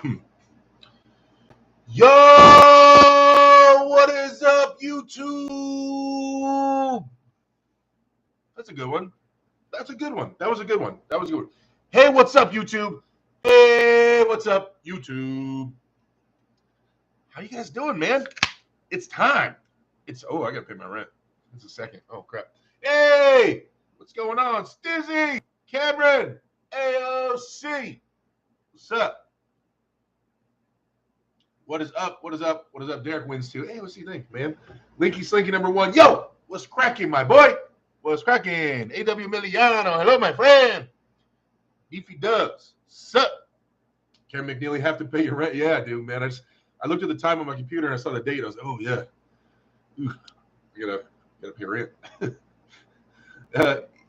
Yo, what is up, YouTube? That's a good one. That's a good one. That was a good one. That was a good one. Hey, what's up, YouTube? Hey, what's up, YouTube? How you guys doing, man? It's time. I gotta pay my rent. It's a second. Oh crap. Hey, what's going on? Stizzy, Cameron, AOC. What's up? What is up? What is up? What is up? Derek wins too. Hey, what's he think, man? Linky Slinky #1. Yo, what's cracking, my boy? What's cracking? AW Miliano. Hello, my friend. Beefy Dubs. Sup? Karen McNeely, have to pay your rent. Yeah, dude, man. I looked at the time on my computer and I saw the date. I was like, oh yeah. Ooh, I gotta pay rent.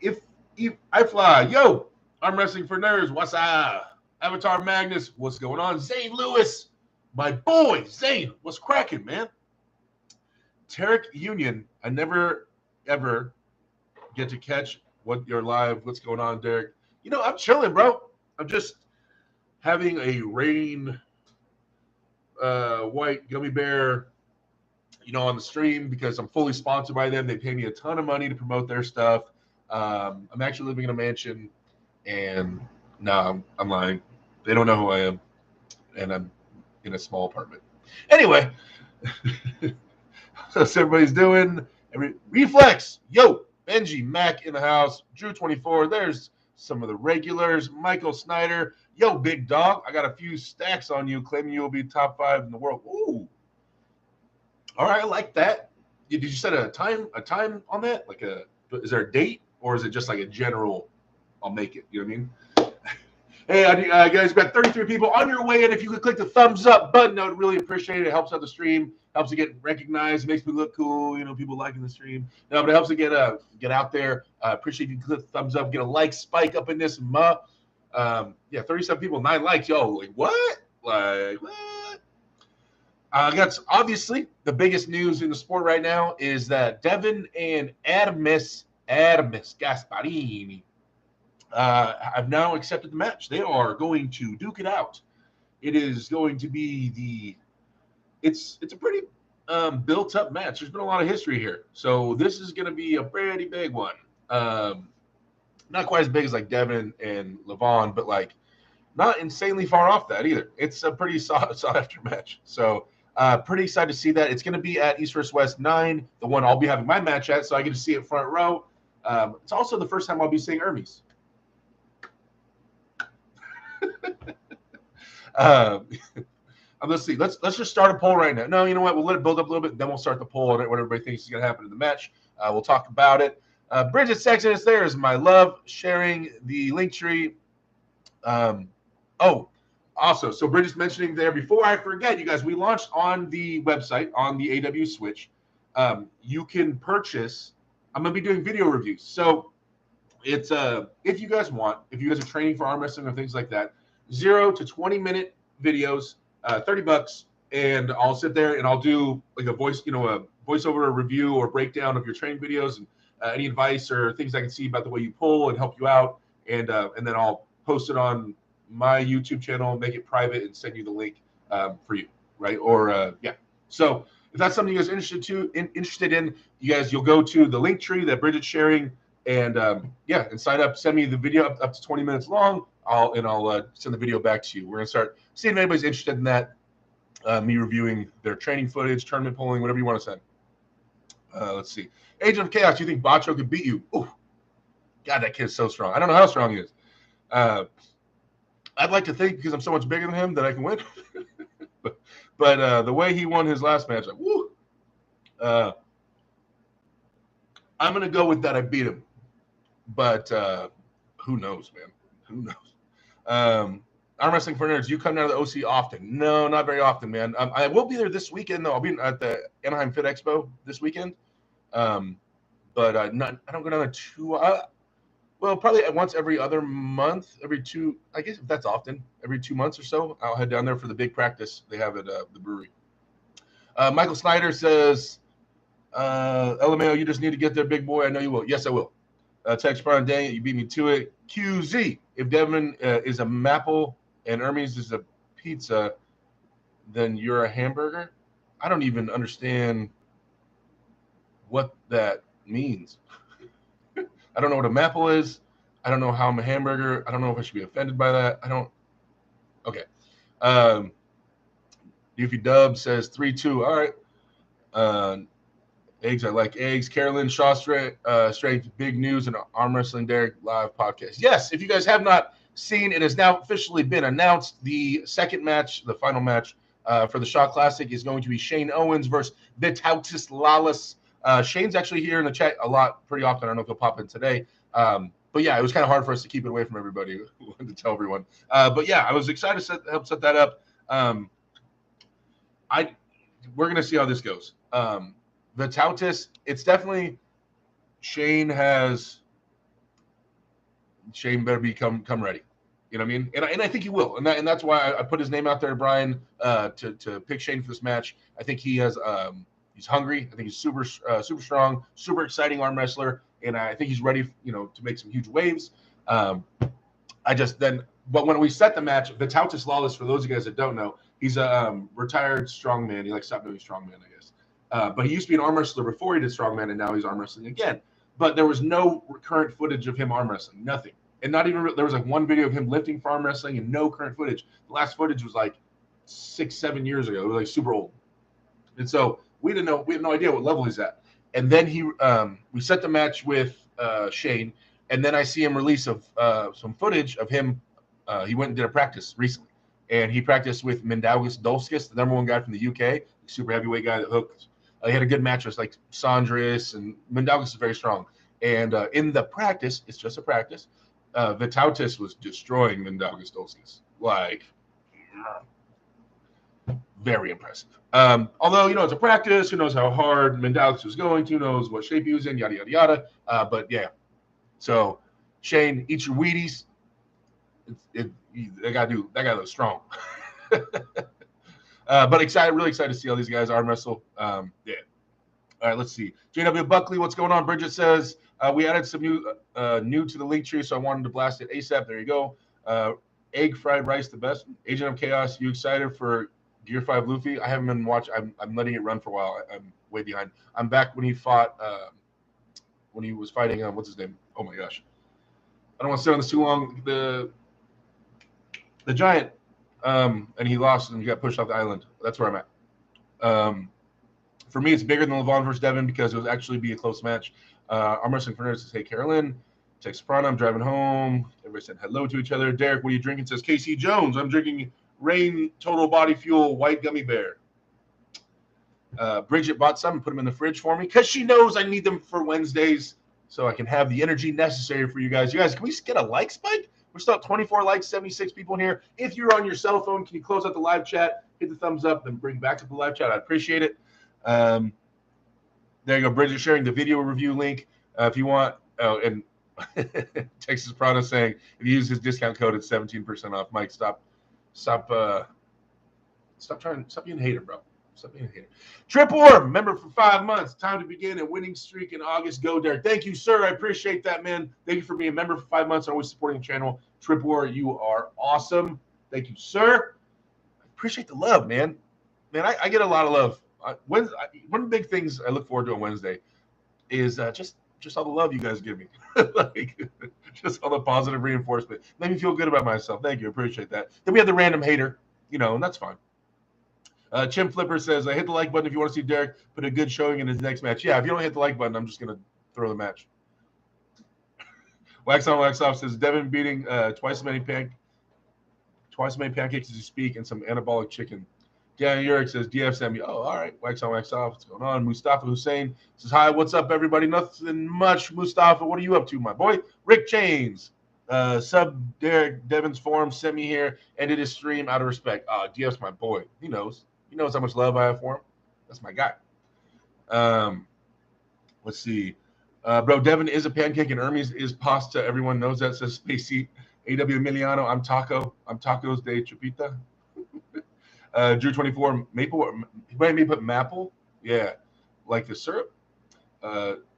If I fly, yo, I'm wrestling for nerds. What's up? Avatar Magnus, what's going on? Zane Lewis. My boy, Zane, what's cracking, man? Tarek Union, I never, ever get to catch what you're live. What's going on, Derek? You know, I'm chilling, bro. I'm just having a rain white gummy bear, on the stream because I'm fully sponsored by them. They pay me a ton of money to promote their stuff. I'm actually living in a mansion, and no, I'm lying. They don't know who I am, and I'm in a small apartment. Anyway, so everybody's doing. Reflex, yo, Benji, Mac in the house, Drew 24. There's some of the regulars. Michael Snyder, yo, big dog. I got a few stacks on you, claiming you will be top 5 in the world. Ooh, all right, I like that. Did you set a time on that? Is there a date, or is it just like a general? I'll make it. You know what I mean? Hey, guys, we've got 33 people on your way, and if you could click the thumbs up button, I would really appreciate it. It helps out the stream, helps it get recognized, makes me look cool. People liking the stream. No, but it helps it get out there. Appreciate if you click the thumbs up, get a like spike up in this. 37 people, 9 likes. Yo, like what? Like what? That's obviously the biggest news in the sport right now is that Devin and Ermes Gasparini have now accepted the match. They are going to duke it out. It is going to be it's a pretty built up match. There's been a lot of history here, so this is going to be a pretty big one. Not quite as big as like Devon and Devon, but like not insanely far off that either. It's a pretty sought after match. So pretty excited to see that. It's going to be at East vs. West 9, the one I'll be having my match at, so I get to see it front row. It's also the first time I'll be seeing Ermes. Let's see. Let's just start a poll right now. No, you know what? We'll let it build up a little bit, then we'll start the poll on it. What everybody thinks is going to happen in the match. We'll talk about it. Bridget Sexton is there. Is my love sharing the link tree. Also, so Bridget's mentioning there. Before I forget, you guys, we launched on the website on the AW Switch. You can purchase. I'm going to be doing video reviews. So it's if you guys want, if you guys are training for arm wrestling or things like that, 0 to 20-minute videos, $30, and I'll sit there and I'll do like a voiceover review or breakdown of your training videos and any advice or things I can see about the way you pull and help you out, and then I'll post it on my YouTube channel, make it private, and send you the link for you, right? Or So if that's something you guys are interested in, you'll go to the link tree that Bridget's sharing, and and sign up. Send me the video up to 20 minutes long. I'll send the video back to you. We're gonna start seeing if anybody's interested in that. Me reviewing their training footage, tournament polling, whatever you want to send. Let's see. Agent of Chaos, you think Bacho could beat you? Ooh, God, that kid's so strong. I don't know how strong he is. I'd like to think because I'm so much bigger than him that I can win. but the way he won his last match, like, woo. I'm gonna go with that. I beat him, but who knows, man? Who knows? Arm wrestling for nerds. You come down to the OC often? No, not very often, man. I will be there this weekend though. I'll be at the Anaheim Fit Expo this weekend. But I don't go down there probably once every other month, every 2. I guess if that's often, every 2 months or so, I'll head down there for the big practice they have at the brewery. Michael Snyder says, LMAO, you just need to get there, big boy. I know you will. Yes, I will. Text Brian, dang it, you beat me to it. QZ, if Devin is a Maple and Ermes is a pizza, then you're a hamburger. I don't even understand what that means. I don't know what a maple is. I don't know how I'm a hamburger. I don't know if I should be offended by that. I don't. Okay. Um, Doofy Dub says 3-2. All right. Uh, Eggs, I like eggs. Carolyn Shaw Strength, big news and Arm Wrestling Derek live podcast. Yes, if you guys have not seen, it has now officially been announced. The second match, the final match for the Shaw Classic is going to be Shane Owens versus Vitautis Lawless. Shane's actually here in the chat a lot, pretty often. I don't know if he'll pop in today. But yeah, it was kind of hard for us to keep it away from everybody to tell everyone. But yeah, I was excited to help set that up. We're going to see how this goes. Vitautis, it's definitely Shane better come ready. You know what I mean? And I think he will. And that's why I put his name out there, Brian, to pick Shane for this match. I think he has he's hungry. I think he's super strong, super exciting arm wrestler, and I think he's ready, to make some huge waves. But when we set the match, Vitautis Lawless, for those of you guys that don't know, he's a retired strongman. He stopped doing strongman, I guess. But he used to be an arm wrestler before he did strongman, and now he's arm wrestling again. But there was no current footage of him arm wrestling, nothing. And not even, there was one video of him lifting for arm wrestling and no current footage. The last footage was 6-7 years ago. It was super old. And so we have no idea what level he's at. And then we set the match with Shane, and then I see him release some footage of him. He went and did a practice recently, and he practiced with Mindaugas Dolskis, the number one guy from the UK, super heavyweight guy that hooked. He had a good match with Sandris, and Mindaugas is very strong. And in the practice, it's just a practice, Vitautis was destroying Mindaugas Dolskis. Very impressive. Although, it's a practice, who knows how hard Mindaugas was going, who knows what shape he was in, yada, yada, yada. But yeah. So, Shane, eat your Wheaties. That guy looks strong. But really excited to see all these guys arm wrestle. Yeah. All right, let's see. JW Buckley, what's going on? Bridget says, we added some new to the link tree, so I wanted to blast it ASAP. There you go. Egg fried rice, the best. Agent of Chaos, you excited for Gear 5 Luffy? I haven't been watching. I'm letting it run for a while. I'm way behind. I'm back when he fought, when he was fighting, what's his name? Oh my gosh. I don't want to stay on this too long. The giant, and he lost and he got pushed off the island. That's where I'm at. For me, it's bigger than Levon versus Devon because it would actually be a close match. Arm Wrestling for Nerds says, hey, Carolyn. Text Soprano, I'm driving home. Everybody said hello to each other. Derek, what are you drinking? Says Casey Jones. I'm drinking Rain Total Body Fuel White Gummy Bear. Bridget bought some and put them in the fridge for me because she knows I need them for Wednesdays so I can have the energy necessary for you guys. You guys, can we get a like spike? We're still at 24 likes, 76 people in here. If you're on your cell phone, can you close out the live chat, hit the thumbs up, then bring back up the live chat? I'd appreciate it. There you go. Bridget sharing the video review link. If you want, and Texas Prado saying, if you use his discount code, it's 17% off. Mike, stop being a hater, bro. Stop being a hater. Trip Orb, member for 5 months. Time to begin a winning streak in August. Go, Derek. Thank you, sir. I appreciate that, man. Thank you for being a member for 5 months and always supporting the channel. Trip Orb, you are awesome. Thank you, sir. I appreciate the love, man. Man, I get a lot of love. One of the big things I look forward to on Wednesday is just all the love you guys give me. Just all the positive reinforcement. Made me feel good about myself. Thank you. I appreciate that. Then we have the random hater, and that's fine. Chim Flipper says, I hit the like button if you want to see Derek put a good showing in his next match. Yeah, if you don't hit the like button, I'm just going to throw the match. Wax on, Wax off says, Devin beating twice as many pancakes as you speak and some anabolic chicken. Dan Uric says, DF sent me. Oh, all right. Wax on, wax off. What's going on? Mustafa Hussein says, hi, what's up, everybody? Nothing much. Mustafa, what are you up to, my boy? Rick Chains, sub Derek Devon's forum, sent me here, ended his stream out of respect. DF's my boy. He knows. He knows how much love I have for him. That's my guy. Let's see. Bro, Devon is a pancake and Ermes is pasta. Everyone knows that, says Spacey. AW Emiliano, I'm Taco. I'm Tacos de Chupita. Drew 24 maple. He might put maple. Yeah, like the syrup.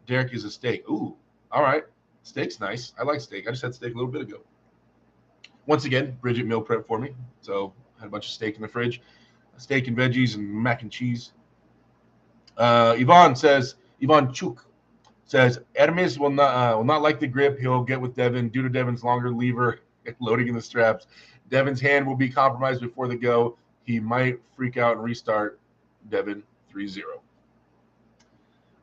Derek is a steak. Ooh, all right. Steak's nice. I like steak. I just had steak a little bit ago. Once again, Bridget meal prep for me. So Had a bunch of steak in the fridge. Steak and veggies and mac and cheese. Yvonne Chuk says, Ermes will not like the grip he'll get with Devon due to Devon's longer lever and loading in the straps. Devon's hand will be compromised before the go. He might freak out and restart. Devon 3-0.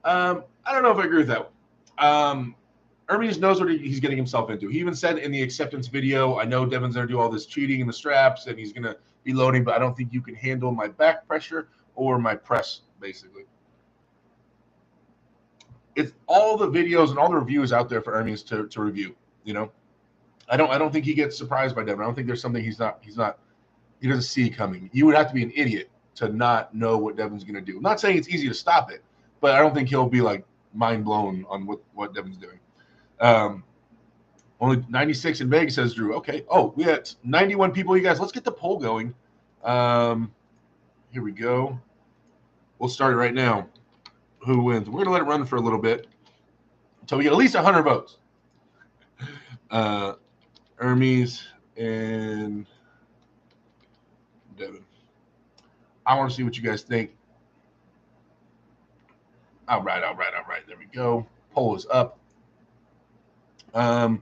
I don't know if I agree with that one. Ermes knows what he's getting himself into. He even said in the acceptance video, I know Devon's going to do all this cheating in the straps and he's going to be loading, but I don't think you can handle my back pressure or my press, basically. It's all the videos and all the reviews out there for Ermes to review. You know, I don't think he gets surprised by Devon. I don't think there's something he doesn't see coming. You would have to be an idiot to not know what Devon's going to do. I'm not saying it's easy to stop it, but I don't think he'll be like mind blown on what Devon's doing. Only 96 in Vegas, says Drew. Okay. Oh, we had 91 people. You guys, let's get the poll going. Here we go. We'll start it right now. Who wins? We're going to let it run for a little bit until we get at least 100 votes. Ermes and Devon. I want to see what you guys think. All right. There we go. Poll is up. Oh,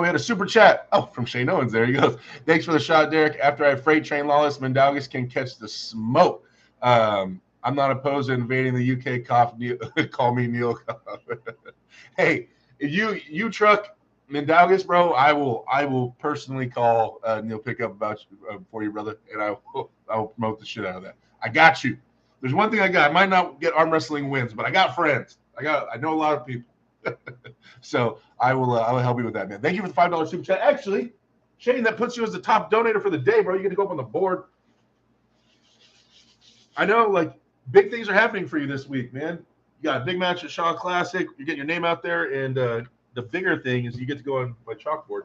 we had a super chat. Oh, from Shane Owens. There he goes. Thanks for the shot, Derek. After I freight train Lawless, Mindaugas can catch the smoke. I'm not opposed to invading the UK. Call me Neil. Hey, if you truck Mindaugas, bro, I will personally call Neil Pickup about you, for you, brother, and I will promote the shit out of that. I got you. There's one thing I got. I might not get arm wrestling wins, but I got friends. I know a lot of people. So I will help you with that, man. Thank you for the $5 super chat. Actually, Shane, that puts you as the top donator for the day, bro. You get to go up on the board. I know, like, big things are happening for you this week, man. You got a big match at Shaw Classic. You're getting your name out there, and the bigger thing is you get to go on my chalkboard.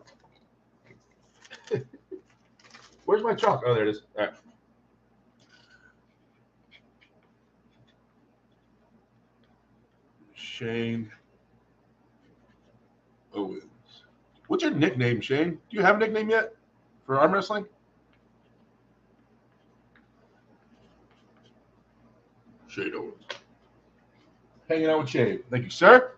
Where's my chalk? Oh, there it is. All right. Shane Owens. What's your nickname, Shane? Do you have a nickname yet for arm wrestling? Shane Owens. Hanging out with Shane. Thank you, sir.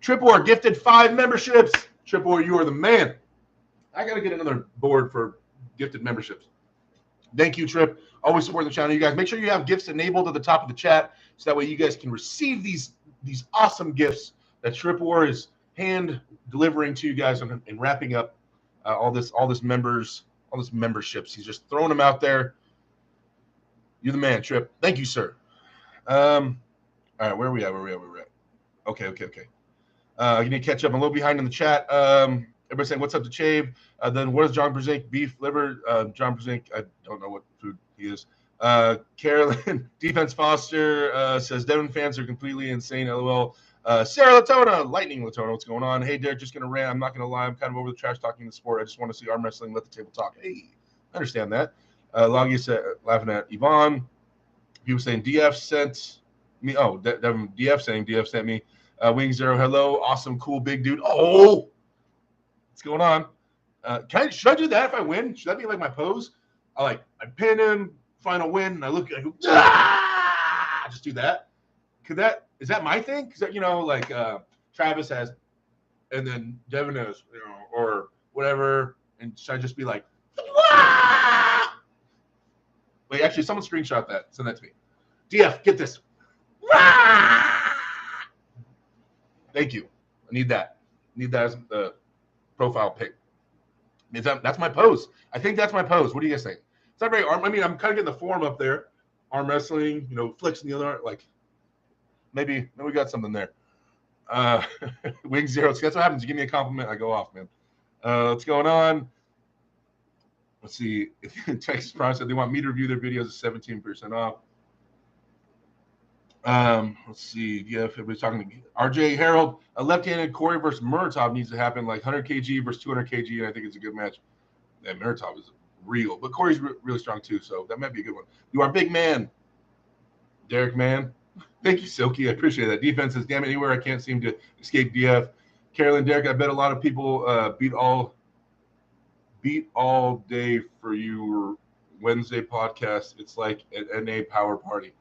Trip War gifted 5 memberships. Trip War, you are the man. I got to get another board for gifted memberships. Thank you, Trip. Always supporting the channel. You guys, make sure you have gifts enabled at the top of the chat so that way you guys can receive these awesome gifts that Trip War is hand delivering to you guys and wrapping up all this memberships. He's just throwing them out there. You're the man, Trip. Thank you, sir. All right, where are we at? Okay. You need to catch up. I'm a little behind in the chat. Everybody's saying, what's up to Chave? Then what is John Brzezinski? Beef, liver? John Brzezinski, I don't know what food he is. Carolyn, Defense Foster says, Devon fans are completely insane, LOL. Sarah Latona, Lightning Latona, what's going on? Hey, Derek, just going to rant. I'm not going to lie. I'm kind of over the trash talking the sport. I just want to see arm wrestling. Let the table talk. Hey, I understand that. Loggy said, laughing at Yvonne. People saying DF sent me. Oh, Devin, DF saying DF sent me. Wing Zero, hello. Awesome, cool, big dude. Oh, what's going on? Should I do that if I win? Should that be like my pose? I pin him, final win, and I look, I go, just do that. Is that my thing? Because Travis has, and then Devin has, or whatever. And should I just be like, wait, actually, someone screenshot that. Send that to me. DF, get this. Thank you. I need that. As the profile pic. That's my pose. I think that's my pose. What do you guys think? It's not very arm. I mean, I'm kind of getting the form up there. Arm wrestling, flicks in the other arm. Like, maybe we got something there. Wing Zero. So that's what happens. You give me a compliment, I go off, man. What's going on? Let's see. Texas Prime said they want me to review their videos at 17% off. Let's see. Yeah, everybody's talking to me. RJ Harold, a left-handed Corey versus Muratov needs to happen, like 100 kg versus 200 kg, and I think it's a good match. Yeah, Muratov is real, but Corey's really strong too, so that might be a good one. You are a big man, Derek, man. Thank you, Silky. I appreciate that. Defense is damn it anywhere. I can't seem to escape DF. Carolyn, Derek, I bet a lot of people beat all day for your Wednesday podcast. It's like an NA power party.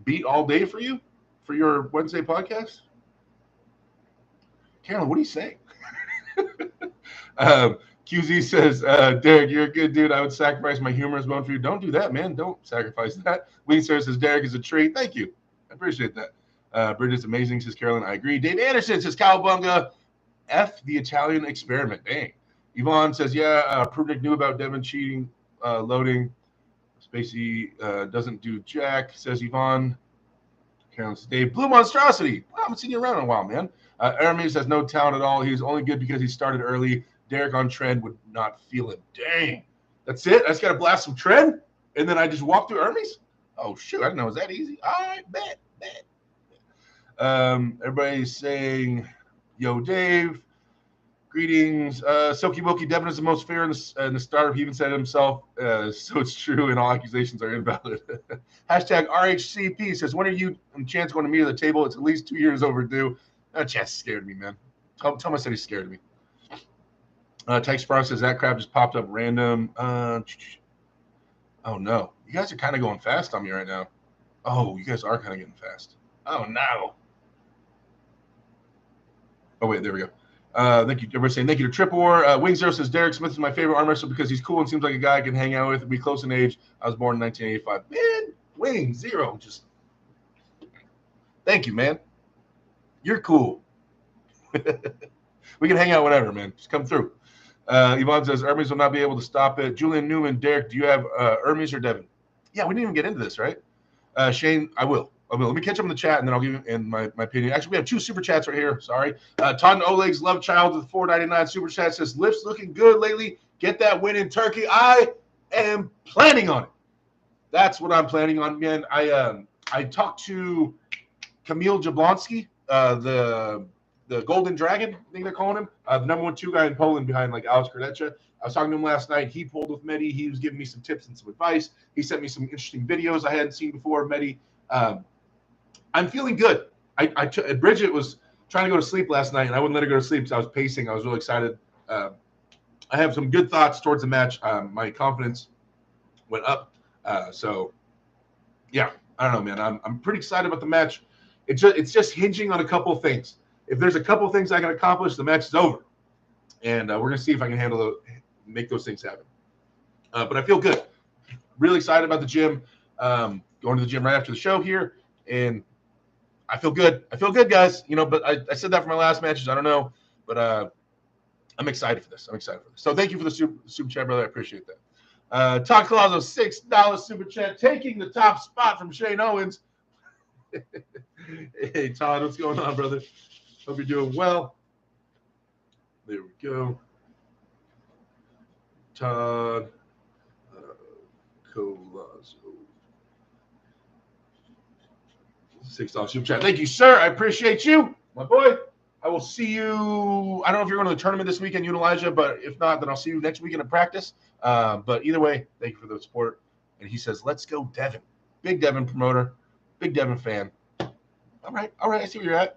Beat all day for you for your Wednesday podcast? Carolyn, what are you saying? QZ says, Derek, you're a good dude. I would sacrifice my humorous bone for you. Don't do that, man. Don't sacrifice that. Wingster says, Derek is a treat. Thank you. I appreciate that. Bridget's amazing, says Carolyn. I agree. Dave Anderson says, Cowabunga, F the Italian experiment. Dang. Yvonne says, yeah, Prudnick knew about Devon cheating, loading. Spacey doesn't do jack, says Yvonne. Carolyn says, Dave, Blue Monstrosity. Well, I haven't seen you around in a while, man. Ermes has no talent at all. He's only good because he started early. Derek on trend would not feel it. Dang. That's it? I just got to blast some trend? And then I just walk through Ermes? Oh, shoot. I didn't know it was that easy. All right, bet. Everybody's saying, yo, Dave. Greetings. Silky Wilkie, Devin is the most fair in the startup. He even said it himself. So it's true, and all accusations are invalid. Hashtag RHCP says, when are you and Chance going to meet at the table? It's at least 2 years overdue. Chance scared me, man. Tell him I said he scared me. Tyke Sprout says, that crap just popped up random. Oh, no. You guys are kind of going fast on me right now. Oh, you guys are kind of getting fast. Oh, no. Oh, wait, there we go. Thank you. Everybody's saying thank you to Trip War. Wing Zero says Derek Smith is my favorite arm wrestler because he's cool and seems like a guy I can hang out with and be close in age. I was born in 1985. Man, Wing Zero, just thank you, man. You're cool. We can hang out whenever, man. Just come through. Yvonne says Ermes will not be able to stop it. Julian Newman, Derek, do you have Ermes or Devon? Yeah, we didn't even get into this, right? Shane, I will. Let me catch up in the chat, and then I'll give you my opinion. Actually, we have 2 super chats right here. Sorry. Todd and Oleg's Love Child with $4.99 super chat says, Lift's looking good lately. Get that win in Turkey. I am planning on it. That's what I'm planning on, man. I talked to Kamil Jablonski, the Golden Dragon, I think they're calling him, the number 1 2 guy in Poland behind like Alex Kardeccia. I was talking to him last night. He pulled with Mehdi. He was giving me some tips and some advice. He sent me some interesting videos I hadn't seen before. Mehdi, I'm feeling good. Bridget was trying to go to sleep last night, and I wouldn't let her go to sleep, so I was pacing. I was really excited. I have some good thoughts towards the match. My confidence went up. So, yeah, I don't know, man. I'm pretty excited about the match. It's just hinging on a couple of things. If there's a couple of things I can accomplish, the match is over. And we're going to see if I can make those things happen. But I feel good. Really excited about the gym. Going to the gym right after the show here. And I feel good. I feel good, guys. But I said that for my last matches. I don't know. But I'm excited for this. So thank you for the super chat, brother. I appreciate that. Todd Colazo, $6 super chat, taking the top spot from Shane Owens. Hey, Todd, what's going on, brother? Hope you're doing well. There we go. Todd Colazo. $6 super chat. Thank you, sir. I appreciate you, my boy. I will see you. I don't know if you're going to the tournament this weekend, you and Elijah, but if not, then I'll see you next weekend in practice. But either way, thank you for the support. And he says, let's go, Devin. Big Devin promoter, big Devin fan. All right. I see where you're at.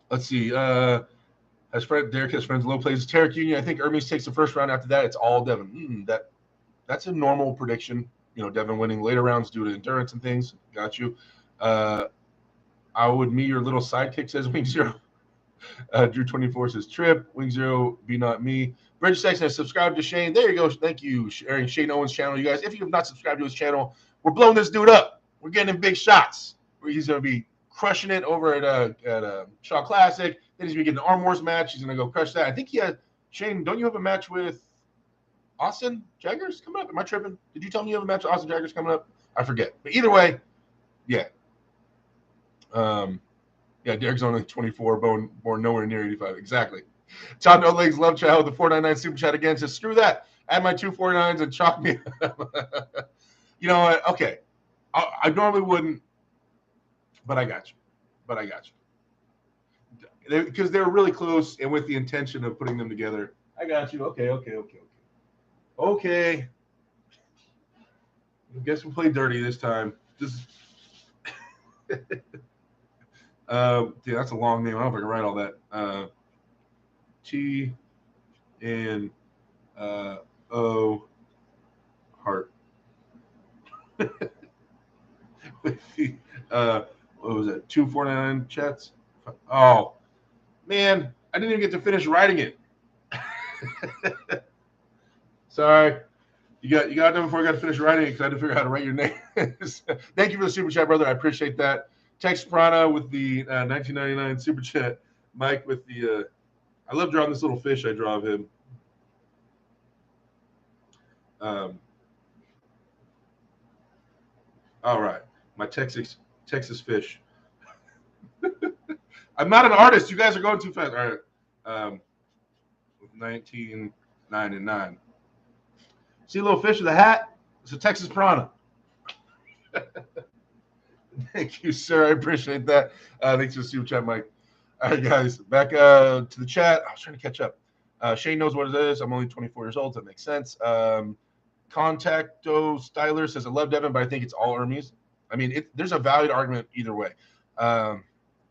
Let's see. Derek has friends low plays. Tarek Union. I think Ermes takes the first round. After that, it's all Devin. That's a normal prediction. Devin winning later rounds due to endurance and things. Got you. I would me your little sidekick, says Wing Zero. Drew 24 says Trip. Wing Zero, be not me. Bridge Section has subscribed to Shane. There you go. Thank you, sharing Shane Owens' channel. You guys, if you have not subscribed to his channel, we're blowing this dude up. We're getting him big shots. He's going to be crushing it over at Shaw Classic. Then he's going to get an Arm Wars match. He's going to go crush that. I think he had Shane. Don't you have a match with Austin Jaggers coming up? Am I tripping? Did you tell me you have a match with Austin Jaggers coming up? I forget. But either way, yeah. Derek's only 24, born nowhere near 85. Exactly. Todd No Legs Love Child with the 499 super chat again says, screw that. Add my 249s and chalk me. You know what? Okay. I normally wouldn't, but I got you. Because they're really close and with the intention of putting them together. I got you. Okay. I guess we'll play dirty this time. Just Dude, that's a long name. I don't know if I can write all that. T and O heart. With the, what was it? 249 chats. Oh man, I didn't even get to finish writing it. Sorry. You got done before I got to finish writing it because I had to figure out how to write your name. Thank you for the super chat, brother. I appreciate that. Tex Prana with the 1999 super chat. Mike with the I love drawing this little fish I draw of him. All right, my Texas fish. I'm not an artist. You guys are going too fast. All right, 1999. See a little fish with a hat? It's a Texas Prana. Thank you, sir. I appreciate that. Thanks for the super chat, Mike. All right, guys, back to the chat. I was trying to catch up. Shane knows what it is. I'm only 24 years old. So that makes sense. Contacto Styler says, I love Devin, but I think it's all Ermes. I mean, there's a valid argument either way.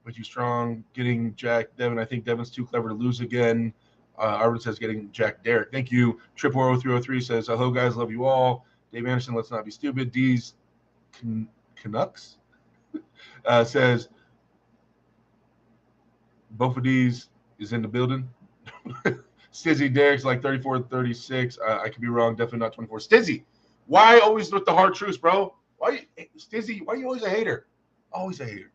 With you strong, getting Jack Devin. I think Devin's too clever to lose again. Arvin says, getting Jack Derek. Thank you. Triple 0303 says, hello, guys. Love you all. Dave Anderson, let's not be stupid. D's Canucks says, both of these is in the building. Stizzy Derek's like 34, 36. I could be wrong. Definitely not 24. Stizzy, why always with the hard truths, bro? Stizzy, why are you always a hater? Always a hater.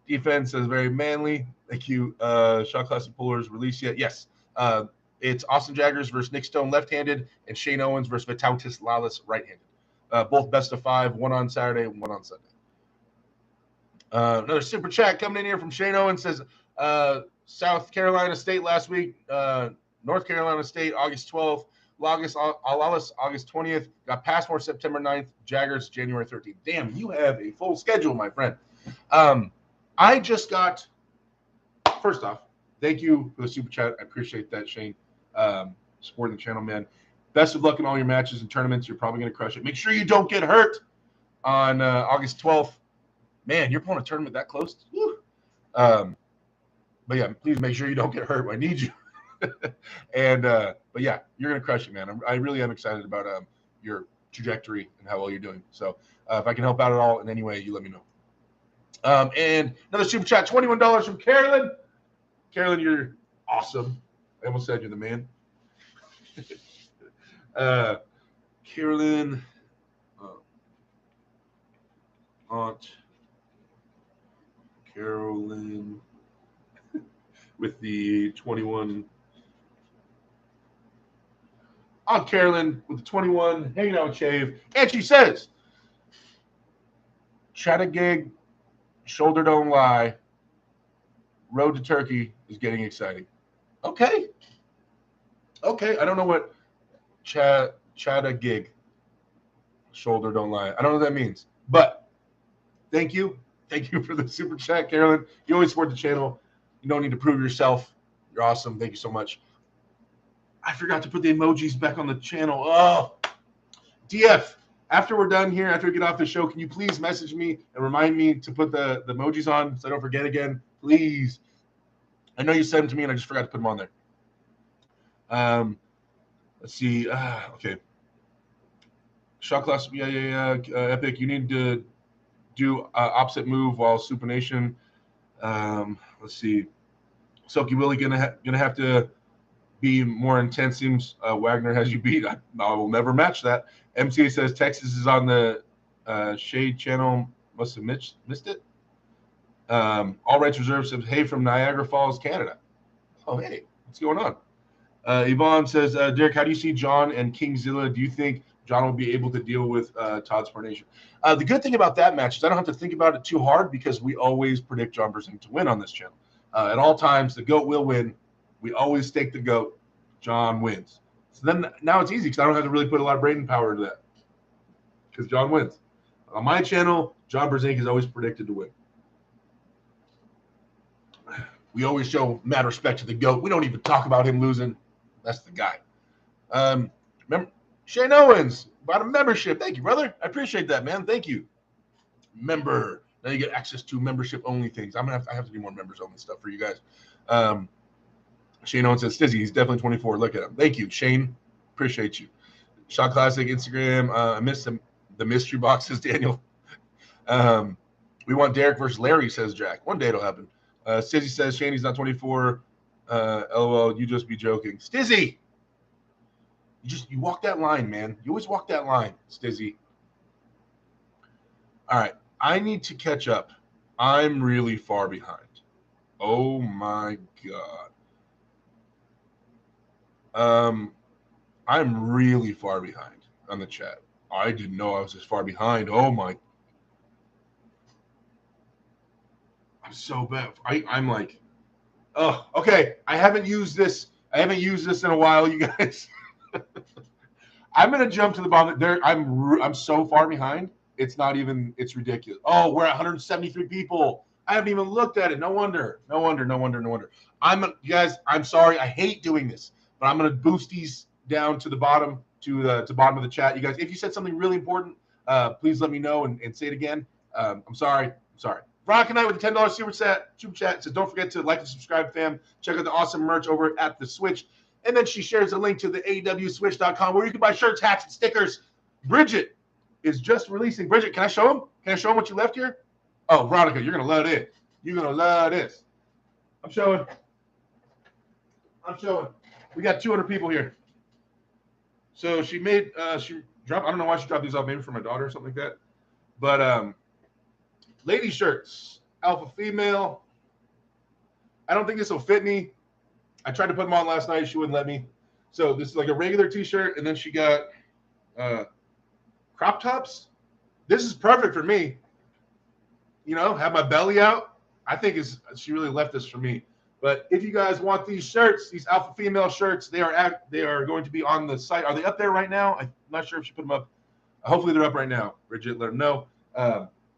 Defense says very manly. Thank you. Shot Classic Pullers release yet? Yes. It's Austin Jaggers versus Nick Stone left-handed and Shane Owens versus Vitautis Lawless right-handed. Both best of 5, one on Saturday, one on Sunday. Another super chat coming in here from Shane Owens says, South Carolina State last week, North Carolina State August 12th, Lawless August 20th, got Passmore September 9th, Jaggers January 13th. Damn, you have a full schedule, my friend. I just got, first off, thank you for the super chat. I appreciate that, Shane. Supporting the channel, man. Best of luck in all your matches and tournaments. You're probably going to crush it. Make sure you don't get hurt on August 12th. Man, you're pulling a tournament that close. But yeah, please make sure you don't get hurt. I need you. And but yeah, you're gonna crush it, man. I really am excited about your trajectory and how well you're doing. So if I can help out at all in any way, you let me know. And another super chat, $21 from Carolyn. Carolyn, you're awesome. I almost said you're the man. Carolyn, Aunt Carolyn with the 21. Aunt Carolyn with the 21, hanging out with Shave. And she says, Chattagig, shoulder don't lie. Road to Turkey is getting exciting. Okay. Okay. I don't know what Chattagig, shoulder don't lie. I don't know what that means. But thank you. Thank you for the super chat, Carolyn. You always support the channel. You don't need to prove yourself. You're awesome. Thank you so much. I forgot to put the emojis back on the channel. Oh, DF, after we're done here, after we get off the show, can you please message me and remind me to put the emojis on so I don't forget again? Please. I know you sent them to me and I just forgot to put them on there. Let's see. Okay. Shot class. Yeah. Epic. You need to do opposite move while supination. Let's see. Silky Willie gonna have to be more intense. Seems Wagner has you beat. I will never match that. MCA says Texas is on the Shade channel. Must have missed it. All rights reserved says, hey, from Niagara Falls, Canada. Oh, hey, what's going on? Yvonne says, Derek, how do you see John and Kingzilla? Do you think John will be able to deal with Todd's Spornation? The good thing about that match is I don't have to think about it too hard because we always predict John Brzezinski to win on this channel. At all times, the GOAT will win. We always stake the GOAT. John wins. So then now it's easy because I don't have to really put a lot of brain power into that because John wins. On my channel, John Brzezinski is always predicted to win. We always show mad respect to the GOAT. We don't even talk about him losing. That's the guy. Remember, Shane Owens bought a membership. Thank you, brother. I appreciate that, man. Thank you. Member Now you get access to membership-only things. I have to do more members-only stuff for you guys. Shane Owens says, Stizzy, he's definitely 24. Look at him. Thank you, Shane. Appreciate you. Shot Classic, Instagram. I missed the mystery boxes, Daniel. We want Derek versus Larry, says Jack. One day it'll happen. Stizzy says, Shane, he's not 24. LOL, you just be joking. Stizzy! You walk that line, man. You always walk that line, Stizzy. All right. I need to catch up. I'm really far behind. Oh, my God. I'm really far behind on the chat. I didn't know I was this far behind. Oh, my. I'm so bad. I'm like, oh, okay. I haven't used this in a while, you guys. I'm gonna jump to the bottom. I'm so far behind. It's not even. It's ridiculous. Oh, we're at 173 people. I haven't even looked at it. No wonder. You guys. I'm sorry. I hate doing this, but I'm gonna boost these down to the bottom to the bottom of the chat. You guys, if you said something really important, please let me know and say it again. I'm sorry. Veronica Knight with the $10 super chat says, don't forget to like and subscribe, fam. Check out the awesome merch over at the Switch. And then she shares a link to the awswitch.com where you can buy shirts, hats, and stickers. Bridget is just releasing. Bridget, can I show him? Can I show him what you left here? Oh, Veronica, you're going to love it. You're going to love this. I'm showing. We got 200 people here. So she dropped, I don't know why she dropped these off, maybe for my daughter or something like that. But lady shirts, alpha female. I don't think this will fit me. I tried to put them on last night. She wouldn't let me. So this is like a regular t-shirt, and then she got crop tops. This is perfect for me. You know, have my belly out. I think she really left this for me. But if you guys want these shirts, these alpha female shirts, they are going to be on the site. Are they up there right now? I'm not sure if she put them up. Hopefully they're up right now. Bridget, let them know.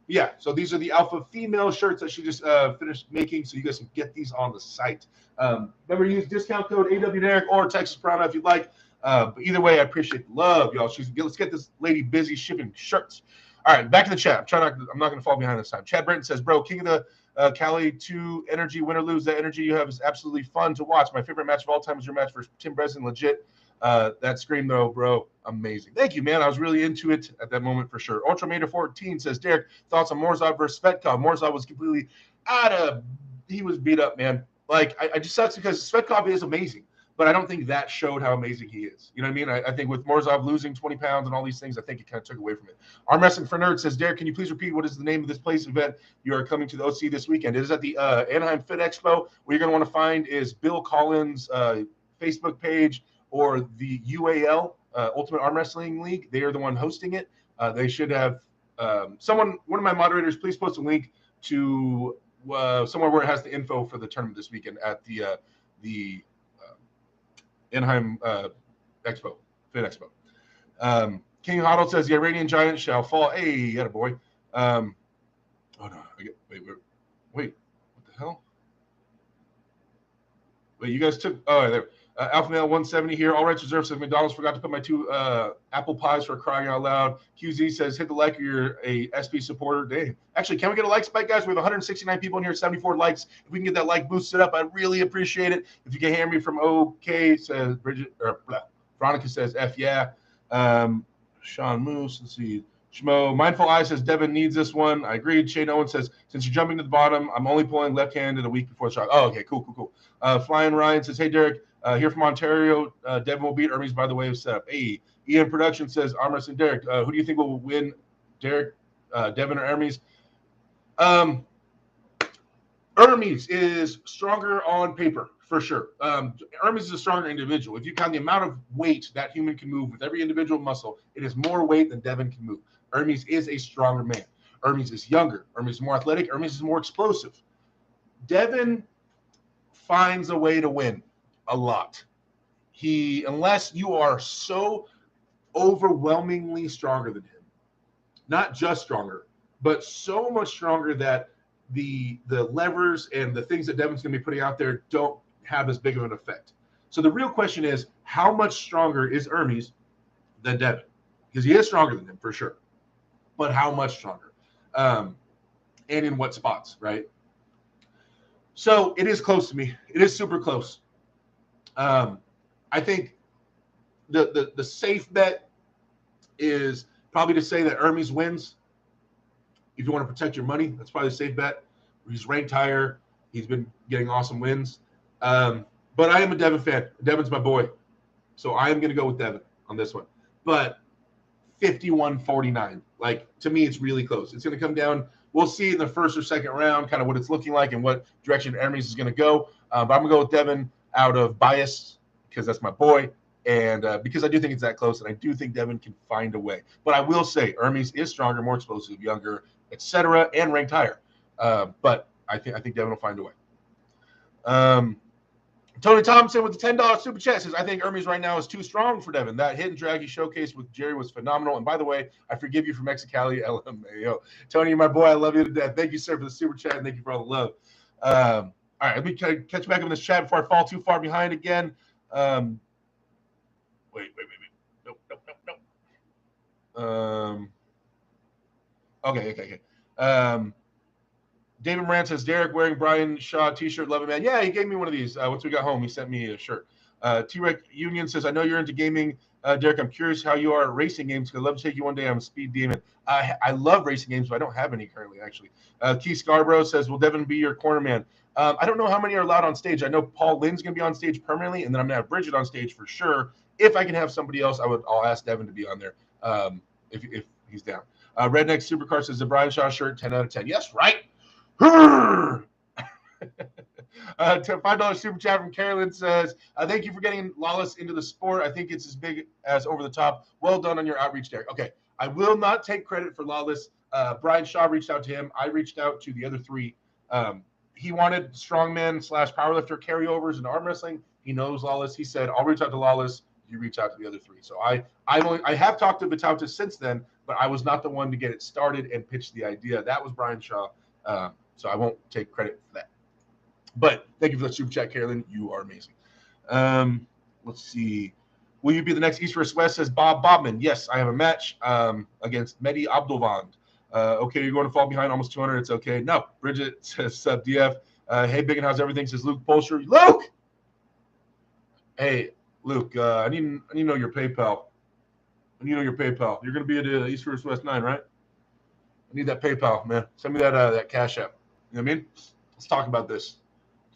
Yeah, so these are the alpha female shirts that she just finished making, so you guys can get these on the site. Remember to use discount code AWNeric or Texas Prana if you'd like. But either way, I appreciate the love, y'all. Let's get this lady busy shipping shirts. All right, back to the chat. I'm not going to fall behind this time. Chad Brenton says, bro, King of the Cali 2 energy, win or lose. That energy you have is absolutely fun to watch. My favorite match of all time is your match versus Tim Breslin. Legit. That scream, though, bro, amazing. Thank you, man. I was really into it at that moment for sure. Ultramator 14 says, Derek, thoughts on Morzov versus Svetkov? Morzov was completely he was beat up, man. Like, I just sucks because Svetkov is amazing, but I don't think that showed how amazing he is. You know what I mean? I think with Morzov losing 20 pounds and all these things, I think it kind of took away from it. Arm Wrestling for Nerds says, Derek, can you please repeat what is the name of this place event you are coming to the OC this weekend? It is at the Anaheim Fit Expo. What you're going to want to find is Bill Collins' Facebook page, or the UAL, Ultimate Arm Wrestling League. They are the one hosting it. They should have one of my moderators, please post a link to somewhere where it has the info for the tournament this weekend at the Anaheim Expo, Fit Expo. King Hoddle says, the Iranian giant shall fall. Hey, attaboy. Oh, no. Wait, what the hell? Wait, you guys took, oh, there. Alpha Male 170 here. All rights reserved says McDonald's forgot to put my 2 apple pies for crying out loud. QZ says hit the like or you're a SP supporter. Dang. Actually, can we get a like spike, guys? We have 169 people in here, 74 likes. If we can get that like boosted up, I'd really appreciate it. If you can hear me from OK, says Bridget, or Veronica says F yeah. Sean Moose, let's see. Schmo, Mindful Eye says Devin needs this one. I agreed. Shane Owen says, since you're jumping to the bottom, I'm only pulling left-handed a week before the shot. Oh, okay, cool. Flying Ryan says, hey, Derek, here from Ontario, Devin will beat Ermes by the way of setup. Hey, Ian Production says, Arm Wrestling Derek, who do you think will win, Derek, Devin or Ermes? Ermes is stronger on paper, for sure. Ermes is a stronger individual. If you count the amount of weight that human can move with every individual muscle, it is more weight than Devin can move. Ermes is a stronger man. Ermes is younger. Ermes is more athletic. Ermes is more explosive. Devin finds a way to win a lot. Unless you are so overwhelmingly stronger than him, not just stronger, but so much stronger that the levers and the things that Devin's going to be putting out there don't have as big of an effect. So the real question is, how much stronger is Ermes than Devin? Because he is stronger than him for sure, but how much stronger? and in what spots, right? So it is close to me. It is super close. I think the safe bet is probably to say that Ermes wins. If you want to protect your money, that's probably a safe bet. He's ranked higher. He's been getting awesome wins. But I am a Devon fan. Devon's my boy. So I am going to go with Devon on this one. But 51-49. Like, to me, it's really close. It's going to come down. We'll see in the first or second round kind of what it's looking like and what direction Ermes is going to go. But I'm going to go with Devon out of bias because that's my boy. And because I do think it's that close, and I do think Devon can find a way. But I will say Ermes is stronger, more explosive, younger, etc., and ranked higher. But I think Devon will find a way. Tony Thompson with the $10 super chat says, I think Ermes right now is too strong for Devon. That hit and drag he showcased with Jerry was phenomenal. And by the way, I forgive you for Mexicali, LMAO. Tony, my boy, I love you to death. Thank you, sir, for the super chat, and thank you for all the love. All right, let me catch back up in this chat before I fall too far behind again. Wait. Nope. Okay. David Moran says, Derek wearing Brian Shaw t-shirt, love it, man. Yeah, he gave me one of these. Once we got home, he sent me a shirt. T-Rex Union says, I know you're into gaming. Derek, I'm curious how you are at racing games because I'd love to take you one day. I'm a speed demon. I love racing games, but I don't have any currently, actually. Keith Scarborough says, will Devin be your corner man? I don't know how many are allowed on stage. I know Paul Lynn's going to be on stage permanently, and then I'm going to have Bridget on stage for sure. If I can have somebody else, I'll ask Devin to be on there if he's down. Redneck Supercar says, the Brian Shaw shirt, 10 out of 10. Yes, right. $5 super chat from Carolyn says, thank you for getting Lawless into the sport. I think it's as big as Over the Top. Well done on your outreach, Derek. Okay, I will not take credit for Lawless. Brian Shaw reached out to him. I reached out to the other three. He wanted strongman / powerlifter carryovers and arm wrestling. He knows Lawless. He said, I'll reach out to Lawless. You reach out to the other three. So I have talked to Vitautas since then, but I was not the one to get it started and pitch the idea. That was Brian Shaw. So I won't take credit for that. But thank you for the super chat, Carolyn. You are amazing. Let's see. Will you be the next East vs. West? Says Bob Bobman. Yes, I have a match against Mehdi Abdulvand. Okay, you're going to fall behind almost 200. It's okay. No. Bridget says sub DF. Hey, Big and how's everything? Says Luke Polsher. Luke! Hey, Luke, I need to know your PayPal. You're going to be at East vs. West 9, right? I need that PayPal, man. Send me that Cash App. You know what I mean? Let's talk about this.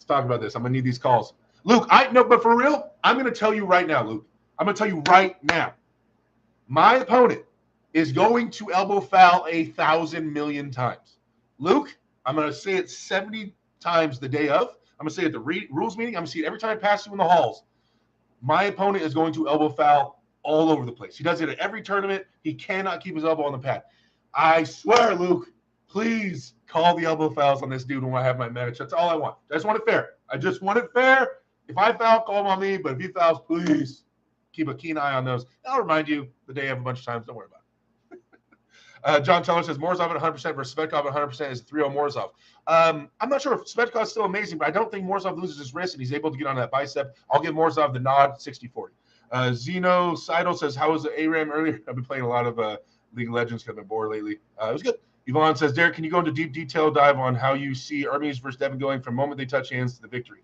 I'm going to need these calls. Luke, but for real, I'm going to tell you right now, Luke. I'm going to tell you right now. My opponent is going to elbow foul 1,000 million times. Luke, I'm going to say it 70 times the day of. I'm going to say it at the rules meeting. I'm going to see it every time I pass you in the halls. My opponent is going to elbow foul all over the place. He does it at every tournament. He cannot keep his elbow on the pad. I swear, Luke, please call the elbow fouls on this dude when I have my match. That's all I want. I just want it fair. I just want it fair. If I foul, call him on me. But if he fouls, please keep a keen eye on those. I'll remind you the day of a bunch of times. Don't worry about it. John Teller says Morozov at 100% versus Svetkov at 100% is 3-0 Morozov. I'm not sure if Svetkov is still amazing, but I don't think Morozov loses his wrist and he's able to get on that bicep. I'll give Morozov the nod, 60-40. Zeno Seidel says, how was the ARAM earlier? I've been playing a lot of League of Legends because I've been bored lately. It was good. Yvonne says, Derek, can you go into deep detail dive on how you see Ermes versus Devon going from the moment they touch hands to the victory?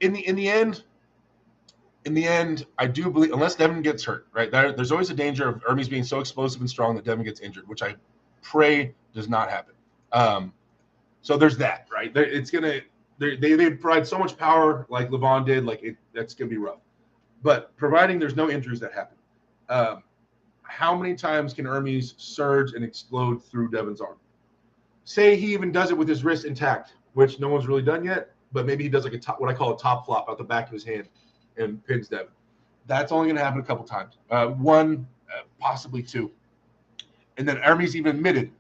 In the end, I do believe, unless Devon gets hurt, right? There's always a danger of Ermes being so explosive and strong that Devon gets injured, which I pray does not happen. So there's that, right? They provide so much power like Levon did, that's gonna be rough. But providing there's no injuries that happen, how many times can Ermes surge and explode through Devon's arm? Say he even does it with his wrist intact, which no one's really done yet, but maybe he does like what I call a top flop out the back of his hand and pins Devon. That's only going to happen a couple times. One, possibly two. And then Ermes even admitted,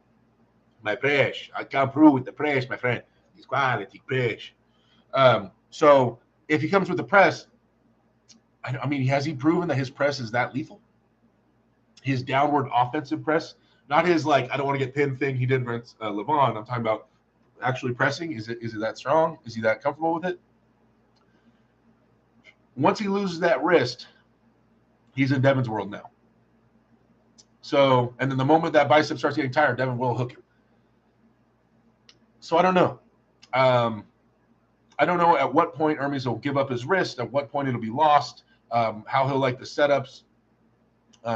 my press, I can't prove with the press, my friend. It's quality press. So if he comes with the press, I mean, has he proven that his press is that lethal? His downward offensive press, not his I don't want to get pinned thing he did against Levon. I'm talking about actually pressing. Is it that strong? Is he that comfortable with it? Once he loses that wrist, he's in Devon's world now. So, and then the moment that bicep starts getting tired, Devon will hook him. So I don't know. I don't know at what point Ermes will give up his wrist, at what point it'll be lost, how he'll like the setups.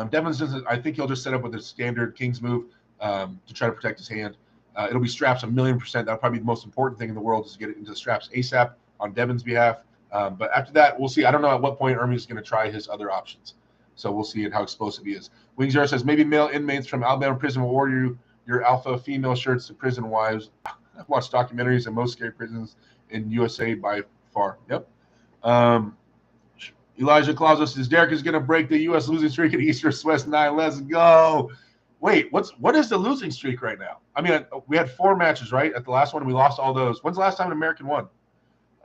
Devon's I think he'll just set up with his standard King's move to try to protect his hand. It'll be straps 1,000,000%. That'll probably be the most important thing in the world is to get it into the straps ASAP on Devon's behalf. But after that, we'll see. I don't know at what point Ermes is going to try his other options. So we'll see how explosive he is. Wing Zero says, maybe male inmates from Alabama prison will order you your alpha female shirts to prison wives. I've watched documentaries and most scary prisons in USA by far. Yep. Elijah Clauso says, Derek is going to break the U.S. losing streak at East vs. West 9. Let's go. Wait, what is the losing streak right now? I mean, we had 4 matches, right? At the last one, we lost all those. When's the last time an American won?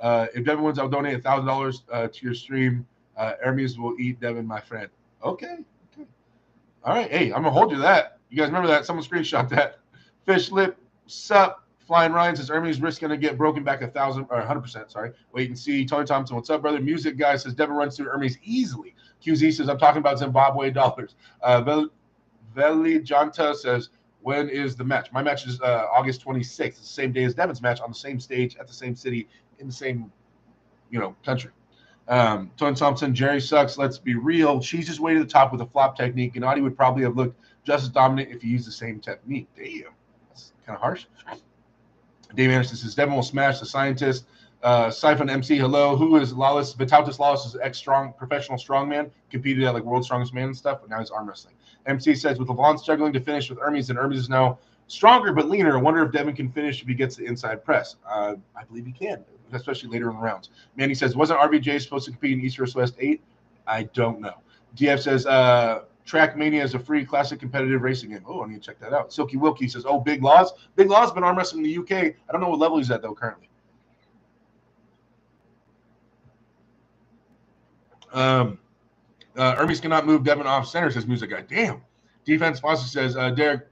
If Devon wins, I'll donate $1,000 to your stream. Ermes will eat Devon, my friend. Okay. All right. Hey, I'm going to hold you to that. You guys remember that? Someone screenshot that. Fish Lip, sup. Flying Ryan says, Ermes risk going to get broken back 100%. Sorry. Wait and see. Tony Thompson, what's up, brother? Music guy says, Devon runs through Ermes easily. QZ says, I'm talking about Zimbabwe dollars. Veli Janta says, when is the match? My match is August 26th. It's the same day as Devon's match on the same stage at the same city in the same, country. Tony Thompson, Jerry sucks. Let's be real. She's just way to the top with a flop technique. Gennady would probably have looked just as dominant if he used the same technique. Damn. That's kind of harsh. Dave Anderson says, Devon will smash the scientist. Siphon MC, hello. Who is Lawless? Vitautas Lawless is professional strongman. Competed at World's Strongest Man and stuff, but now he's arm wrestling. MC says, with Levon struggling to finish with Ermes, and Ermes is now stronger but leaner, I wonder if Devon can finish if he gets the inside press. I believe he can, especially later in the rounds. Manny says, wasn't RVJ supposed to compete in East vs. West 8? I don't know. DF says, Track Mania is a free classic competitive racing game. Oh, I need to check that out. Silky Wilkie says, oh, Big Law's. Big Law's been arm wrestling in the UK. I don't know what level he's at, though, currently. Ermes cannot move Devon off center, says Music Guy. Damn. Defense Foster says, Derek,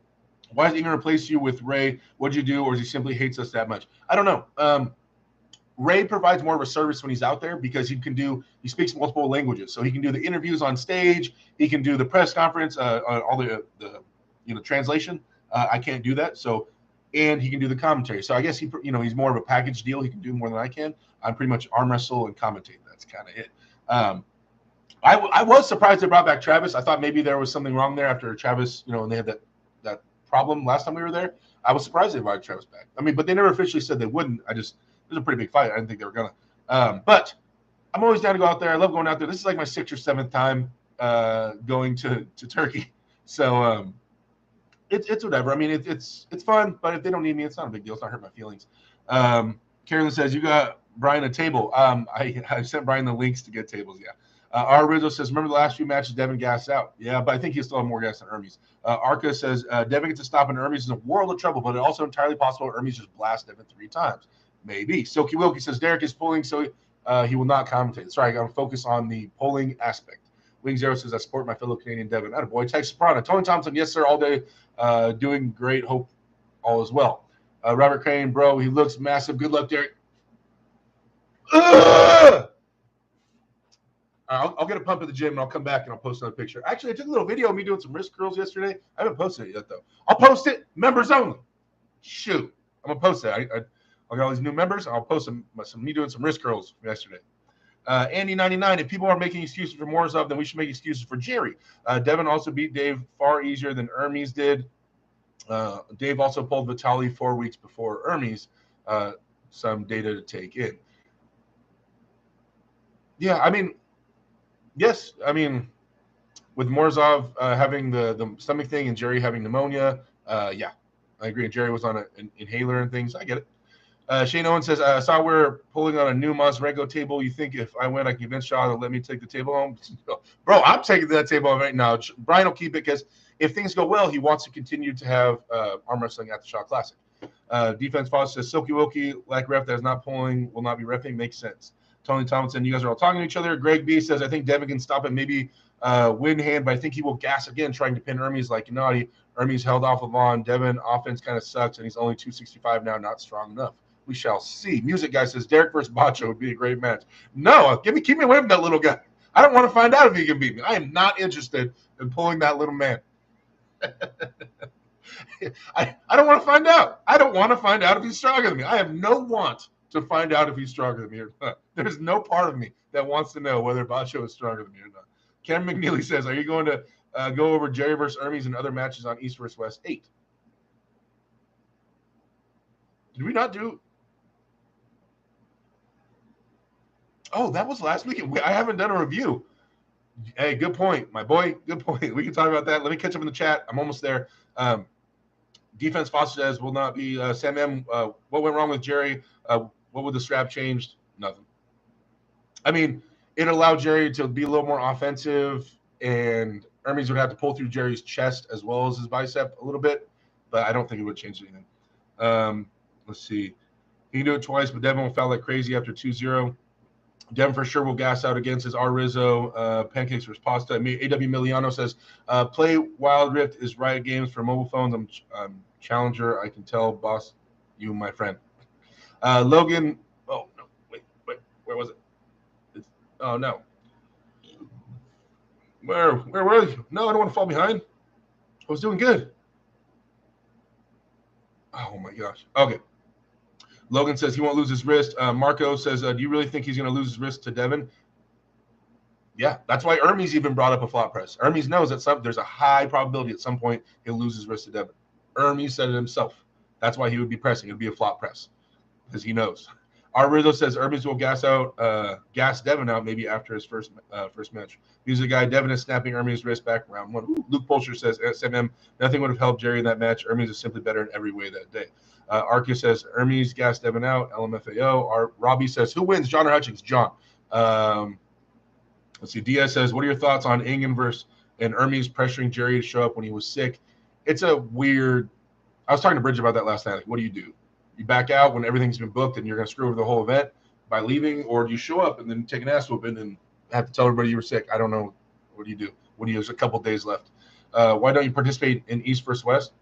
why is he going to replace you with Ray? What'd you do, or does he simply hates us that much? I don't know. Ray provides more of a service when he's out there because he speaks multiple languages. So he can do the interviews on stage. He can do the press conference, all the translation. I can't do that. So, and he can do the commentary. So I guess he's more of a package deal. He can do more than I can. I'm pretty much arm wrestle and commentate. That's kind of it. I was surprised they brought back Travis. I thought maybe there was something wrong there after Travis, and they had that problem last time we were there. I was surprised they invited Travis back. I mean, but they never officially said they wouldn't. It was a pretty big fight. I didn't think they were going to. But I'm always down to go out there. I love going out there. This is like my 6th or 7th time going to Turkey. So it's whatever. I mean, it's fun, but if they don't need me, it's not a big deal. It's not hurt my feelings. Carolyn says, you got Brian a table. I sent Brian the links to get tables, yeah. R. Rizzo says, remember the last few matches Devon gassed out? Yeah, but I think he'll still have more gas than Ermes. Arca says, Devon gets to stop and Ermes is a world of trouble, but it's also entirely possible Ermes just blast Devon 3 times. Maybe. Silky Wilkie says, Derek is pulling, so he will not commentate. Sorry, I got to focus on the polling aspect. Wing Zero says, I support my fellow Canadian Devon. Attaboy. Tex Soprano. Tony Thompson, yes, sir, all day. Doing great. Hope all is well. Robert Crane, bro, he looks massive. Good luck, Derek. I'll get a pump at the gym, and I'll come back, and I'll post another picture. Actually, I took a little video of me doing some wrist curls yesterday. I haven't posted it yet, though. I'll post it. Members only. Shoot. I'm going to post it. I got all these new members. I'll post some me doing some wrist curls yesterday. Andy99, if people are making excuses for Morozov, then we should make excuses for Jerry. Devon also beat Dave far easier than Ermes did. Dave also pulled Vitali 4 weeks before Ermes. Some data to take in. Yeah, I mean, yes. I mean, with Morozov having the stomach thing and Jerry having pneumonia, yeah, I agree. Jerry was on an inhaler and things. I get it. Shane Owen says, I saw we're pulling on a new Masrego table. You think if I win, I can convince Shaw to let me take the table home? Bro, I'm taking that table home right now. Brian will keep it because if things go well, he wants to continue to have arm wrestling at the Shaw Classic. Defense Foster says, Silky Wilkie, like ref that is not pulling, will not be reffing. Makes sense. Tony Thompson, you guys are all talking to each other. Greg B says, I think Devon can stop it, maybe win hand, but I think he will gas again, trying to pin Ermes like Gennady. Ermes held off Levon. Devon offense kind of sucks, and he's only 265 now, not strong enough. We shall see. Music guy says, Derek versus Bacho would be a great match. No, keep me away from that little guy. I don't want to find out if he can beat me. I am not interested in pulling that little man. I don't want to find out. I don't want to find out if he's stronger than me. I have no want to find out if he's stronger than me or not. There's no part of me that wants to know whether Bacho is stronger than me or not. Ken McNeely says, are you going to go over Jerry versus Ermes and other matches on East versus West 8? Did we not do? Oh, that was last week. I haven't done a review. Hey, good point, my boy. Good point. We can talk about that. Let me catch up in the chat. I'm almost there. Defense Foster says will not be Sam M. What went wrong with Jerry? What would the strap changed? Nothing. I mean, it allowed Jerry to be a little more offensive, and Ermes would have to pull through Jerry's chest as well as his bicep a little bit, but I don't think it would change anything. Let's see. He can do it twice, but Devon will foul like crazy after 2-0. Devon for sure will gas out against his R. Rizzo, Pancakes versus Pasta. A.W. Miliano says, play Wild Rift is Riot Games for mobile phones. I'm Challenger. I can tell, boss, you, my friend. Logan, oh, no, wait, where was it? Oh, no. Where were you? No, I don't want to fall behind. I was doing good. Oh, my gosh. Okay. Logan says he won't lose his wrist. Marco says, do you really think he's going to lose his wrist to Devon? Yeah, that's why Ermes even brought up a flop press. Ermes knows that there's a high probability at some point he'll lose his wrist to Devon. Ermes said it himself. That's why he would be pressing. It would be a flop press because he knows. Our Rizzo says Ermes will gas Devon out maybe after his first match. He's the guy. Devon is snapping Ermes' wrist back round 1. Ooh, Luke Polcher says SMM, nothing would have helped Jerry in that match. Ermes is simply better in every way that day. Arcus says Ermes gas Devon out. LMFAO. Robbie says who wins, John or Hutchings? John. Let's see. Diaz says, what are your thoughts on Ingen versus and Ermes pressuring Jerry to show up when he was sick? It's a weird. I was talking to Bridge about that last night. Like, what do? You back out when everything's been booked and you're going to screw over the whole event by leaving, or do you show up and then take an ass whooping and have to tell everybody you were sick? I don't know. What do you do? There's a couple days left. Why don't you participate in East versus West?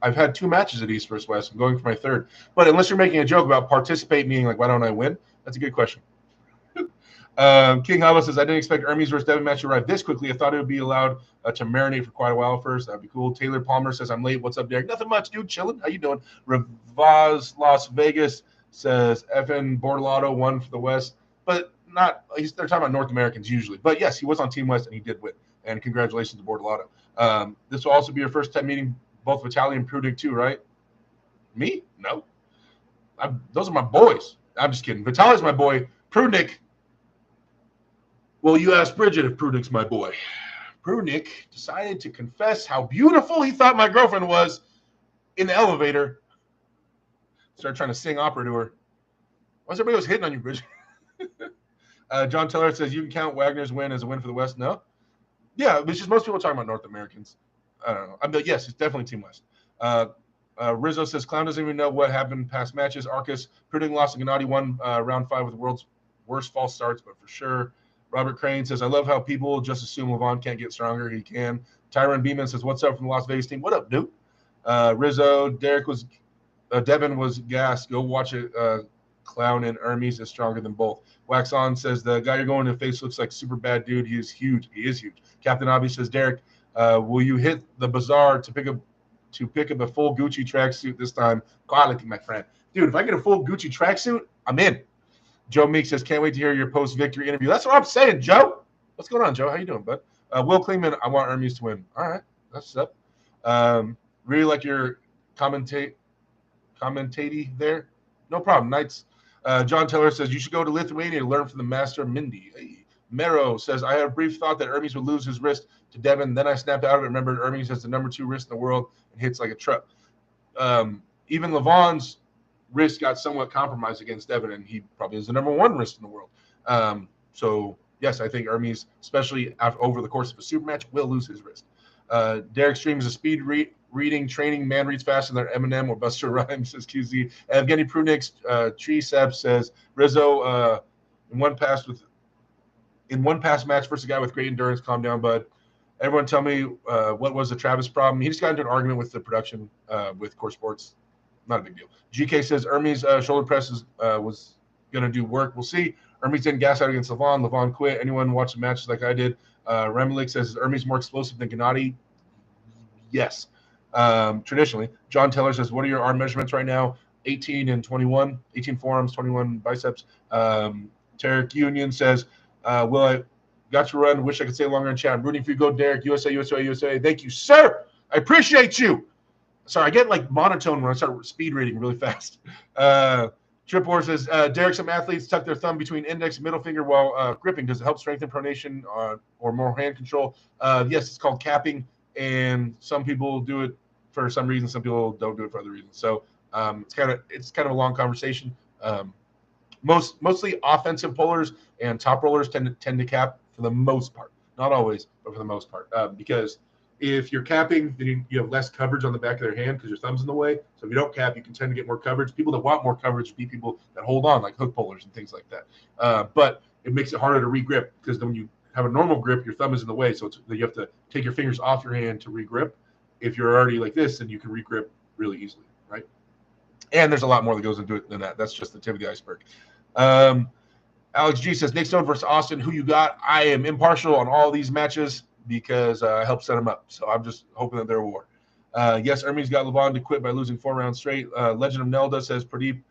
I've had 2 matches at East versus West. I'm going for my 3rd. But unless you're making a joke about participate, meaning like, why don't I win? That's a good question. King Hava says, I didn't expect Ermes versus Devon match to arrive this quickly. I thought it would be allowed to marinate for quite a while first. That'd be cool. Taylor Palmer says, I'm late. What's up, Derek? Nothing much, dude. Chilling. How you doing? Rivaz Las Vegas says, FN Bortolato won for the West. But not – they're talking about North Americans usually. But, yes, he was on Team West, and he did win. And congratulations to Bortolato. This will also be your first time meeting both Vitaly and Prudnik too, right? Me? No. Those are my boys. I'm just kidding. Vitaly's my boy. Prudnik – well, you asked Bridget if Prudnik's my boy. Prudnik decided to confess how beautiful he thought my girlfriend was in the elevator. Started trying to sing opera to her. Why's everybody was hitting on you, Bridget? John Teller says, you can count Wagner's win as a win for the West? No? Yeah, it's just most people are talking about North Americans. I don't know. But yes, it's definitely Team West. Rizzo says, Clown doesn't even know what happened past matches. Arcus, Prudnik lost and Gennady won round 5 with the world's worst false starts, but for sure. Robert Crane says, I love how people just assume Levon can't get stronger. He can. Tyron Beeman says, what's up from the Las Vegas team? What up, dude? Rizzo, Devon was gassed. Go watch it. Clown and Ermes is stronger than both. Wax On says, the guy you're going to face looks like super bad dude. He is huge. Captain Obby says, Derek, will you hit the bazaar to pick up a full Gucci tracksuit this time? Quality, my friend. Dude, if I get a full Gucci tracksuit, I'm in. Joe Meek says, can't wait to hear your post-victory interview. That's what I'm saying, Joe. What's going on, Joe? How you doing, bud? Will Klingman, I want Ermes to win. All right. That's what's up. Really like your commentating there. No problem. Knights. John Teller says, you should go to Lithuania to learn from the master Mindy. Hey. Mero says, I had a brief thought that Ermes would lose his wrist to Devon. Then I snapped out of it and remembered Ermes has the number 2 wrist in the world and hits like a truck. Even Levon's wrist got somewhat compromised against Devon, and he probably is the number 1 wrist in the world. So, yes, I think Ermes, especially over the course of a super match, will lose his wrist. Derek streams a speed reading training. Man reads faster than Eminem or Buster Rhymes, says QZ. Evgeny Prudnik's Tree Seb says, Rizzo in one pass match versus a guy with great endurance. Calm down, bud. Everyone tell me what was the Travis problem. He just got into an argument with the production with Core Sports. Not a big deal. GK says Ermes shoulder presses was going to do work. We'll see. Ermes didn't gas out against Levon. Levon quit. Anyone watch the matches like I did? Remelik says, is Ermes more explosive than Gennady? Yes. Traditionally, John Taylor says, what are your arm measurements right now? 18 and 21, 18 forearms, 21 biceps. Tarek Union says, will I got to run? Wish I could stay longer in chat. I'm rooting for you. Go, Derek. USA, USA, USA. Thank you, sir. I appreciate you. Sorry, I get like monotone when I start speed reading really fast. Tripor says, Derek, some athletes tuck their thumb between index and middle finger while gripping. Does it help strengthen pronation or more hand control? Yes, it's called capping, and some people do it for some reason. Some people don't do it for other reasons. So it's kind of a long conversation. Mostly offensive pullers and top rollers tend to cap for the most part. Not always, but for the most part, because if you're capping, then you have less coverage on the back of their hand because your thumb's in the way. So if you don't cap, you can tend to get more coverage. People that want more coverage would be people that hold on, like hook pullers and things like that. But it makes it harder to re-grip because when you have a normal grip, your thumb is in the way. So you have to take your fingers off your hand to re-grip. If you're already like this, then you can re-grip really easily, right? And there's a lot more that goes into it than that. That's just the tip of the iceberg. Alex G says, Nick Stone versus Austin, who you got? I am impartial on all these matches because I helped set them up. So I'm just hoping that they're a war. Yes, Ermes got Levon to quit by losing 4 rounds straight. Legend of Nelda says Pradeep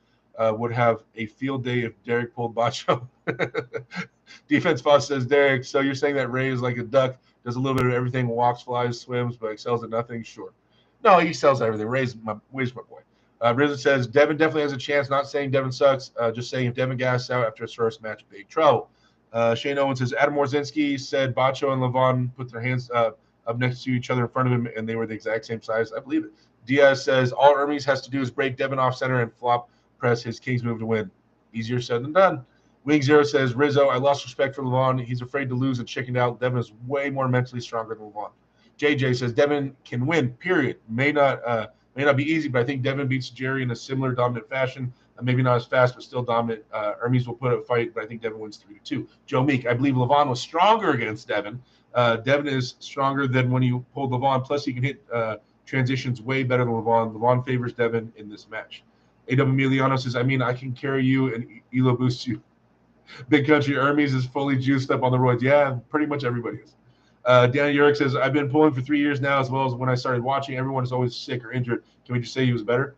would have a field day if Derek pulled Bacho. Defense Boss says, Derek, so you're saying that Ray is like a duck, does a little bit of everything, walks, flies, swims, but excels at nothing? Sure. No, he sells everything. Ray's my boy. Rizzo says, Devin definitely has a chance. Not saying Devin sucks. Just saying if Devin gasses out after his first match, big trouble. Shane Owens says, Adam Warzinski said Bacho and Levon put their hands up next to each other in front of him, and they were the exact same size. I believe it. Diaz says, all Ermes has to do is break Devin off center and flop press his King's move to win. Easier said than done. Wing Zero says, Rizzo, I lost respect for Levon. He's afraid to lose and chickened out. Devin is way more mentally stronger than Levon. JJ says, Devin can win, period. May not be easy, but I think Devin beats Jerry in a similar dominant fashion. Maybe not as fast, but still dominant. Ermes will put up a fight, but I think Devin wins 3-2. Joe Meek, I believe Levon was stronger against Devin. Devin is stronger than when you pulled Levon. Plus, he can hit transitions way better than Levon. Levon favors Devin in this match. A.W. Emiliano says, I can carry you and Elo boosts you. Big Country Ermes is fully juiced up on the roids. Yeah, pretty much everybody is. Danny Yurick says, I've been pulling for 3 years now, as well as when I started watching. Everyone is always sick or injured. Can we just say he was better?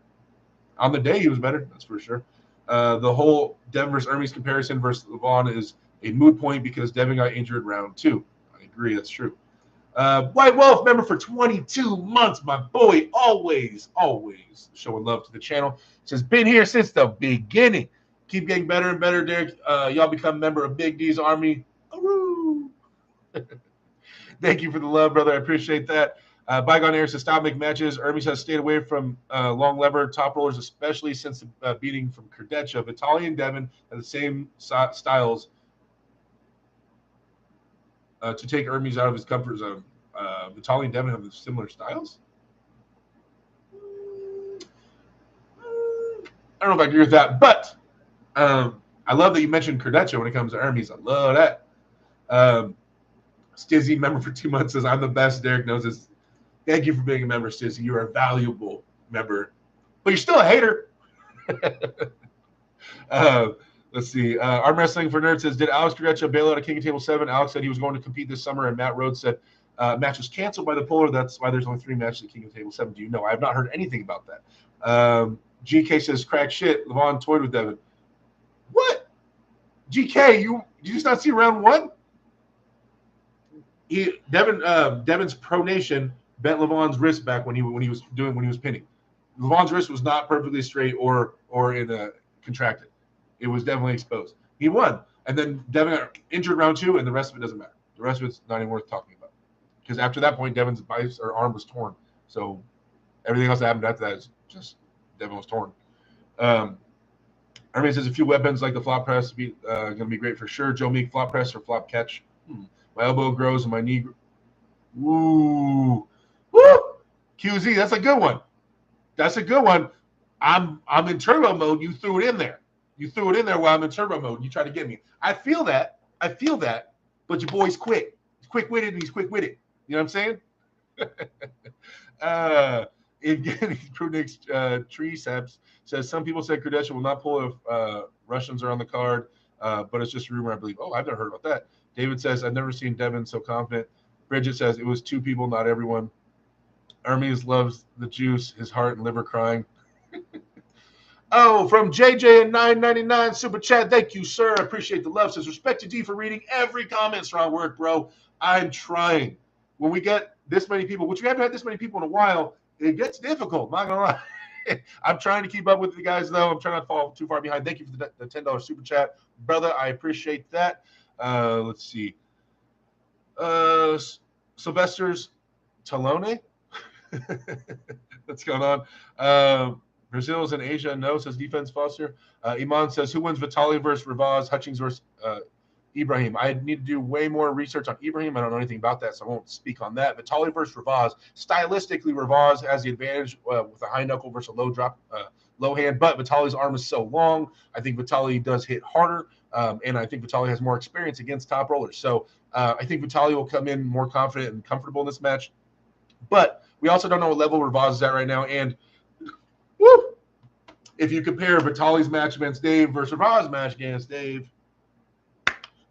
On the day, he was better. That's for sure. The whole Devin versus Ermes comparison versus Levon is a moot point because Devin got injured round 2. I agree. That's true. White Wolf member for 22 months, my boy. Always showing love to the channel. Says, been here since the beginning. Keep getting better and better, Derek. Y'all become a member of Big D's Army. Aroo. Thank you for the love, brother. I appreciate that. Bygone Air says, stop making matches. Ermes has stayed away from long lever top rollers, especially since the beating from Kardeccia. Vitaly and Devin have the same styles to take Ermes out of his comfort zone. Vitaly and Devin have similar styles? I don't know if I agree with that, but I love that you mentioned Kardeccia when it comes to Ermes. I love that. Stizzy, member for 2 months, says, I'm the best. Derek knows this. Thank you for being a member, Stizzy. You are a valuable member, but you're still a hater. Let's see. Arm Wrestling for Nerds says, did Alex Kardeccia bail out of King of Table 7? Alex said he was going to compete this summer, and Matt Rhodes said match was canceled by the puller. That's why there's only 3 matches at King of Table 7. Do you know? I have not heard anything about that. GK says, crack shit. Levon toyed with Devin. What? GK, you just not see round 1? Devin's pronation bent Levon's wrist back when he was pinning. Levon's wrist was not perfectly straight or in contracted. It was definitely exposed. He won, and then Devin got injured round 2, and the rest of it doesn't matter. The rest of it's not even worth talking about because after that point, Devin's arm was torn. So everything else that happened after that is just Devin was torn. Ermes says a few weapons like the flop press going to be great for sure. Joe Meek, flop press or flop catch. My elbow grows and my knee. Woo. QZ, that's a good one. I'm in turbo mode. You threw it in there. While I'm in turbo mode. You try to get me. I feel that. But your boy's quick. He's quick-witted and he's quick-witted. You know what I'm saying? Evgeny Prudnik's Triceps says, some people said Kardeccia will not pull if Russians are on the card, but it's just a rumor, I believe. Oh, I've never heard about that. David says, I've never seen Devin so confident. Bridget says, it was 2 people, not everyone. Ermes loves the juice, his heart and liver crying. Oh, from JJ at 9.99 super chat. Thank you, sir. I appreciate the love. Says respect to D for reading every comment. Strong work, bro. I'm trying. When we get this many people, which we haven't had this many people in a while, it gets difficult. Not gonna lie. I'm trying to keep up with you guys, though. I'm trying not to fall too far behind. Thank you for the $10 super chat, brother. I appreciate that. Let's see. Sylvester's Talone. What's going on? Brazil's in Asia. No, says Defense Foster. Iman says, who wins Vitali versus Ravaz, Hutchings versus Ibrahim? I need to do way more research on Ibrahim. I don't know anything about that, so I won't speak on that. Vitali versus Ravaz. Stylistically, Ravaz has the advantage with a high knuckle versus a low drop, low hand, but Vitali's arm is so long. I think Vitali does hit harder, and I think Vitali has more experience against top rollers. So I think Vitali will come in more confident and comfortable in this match. But we also don't know what level Ravaz is at right now, and woo! If you compare Vitali's match against Dave versus Ravaz's match against Dave,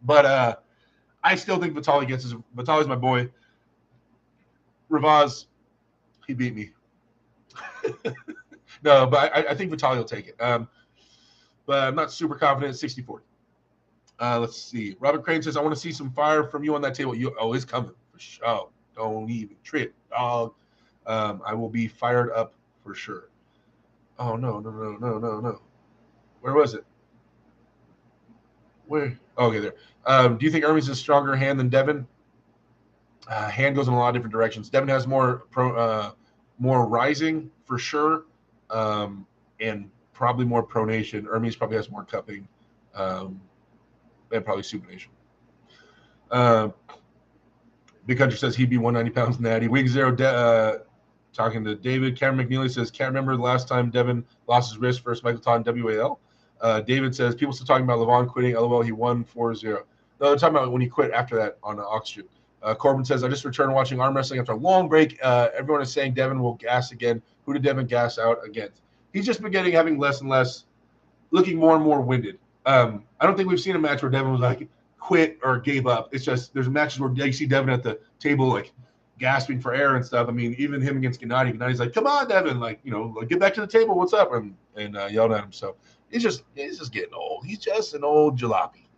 but I still think Vitali gets his. Vitali's my boy. Ravaz, he beat me. No, but I think Vitali will take it. But I'm not super confident. 60-40. Let's see. Robert Crane says, I want to see some fire from you on that table. It's coming for sure. Don't even trip, dog. I will be fired up for sure. Oh, no. Where was it? Where? Oh, okay, there. Do you think Ermes is a stronger hand than Devon? Hand goes in a lot of different directions. Devon has more rising for sure, and probably more pronation. Ermes probably has more cupping, and probably supination. Big Country says he'd be 190 pounds natty. Wing Zero talking to David. Cameron McNeely says, can't remember the last time Devon lost his wrist versus Michael Todd in WAL. David says, people still talking about Levon quitting. LOL, he won 4-0. No, they're talking about when he quit after that on Oxygen. Corbin says, I just returned watching arm wrestling after a long break. Everyone is saying Devon will gas again. Who did Devon gas out against? He's just been having less and less, looking more and more winded. I don't think we've seen a match where Devon was like quit or gave up. It's just there's matches where you see Devon at the table like gasping for air and stuff. I mean, even him against Gennadi's like, come on, Devon, like, get back to the table. What's up? And yelled at him. So he's just getting old. He's just an old jalopy.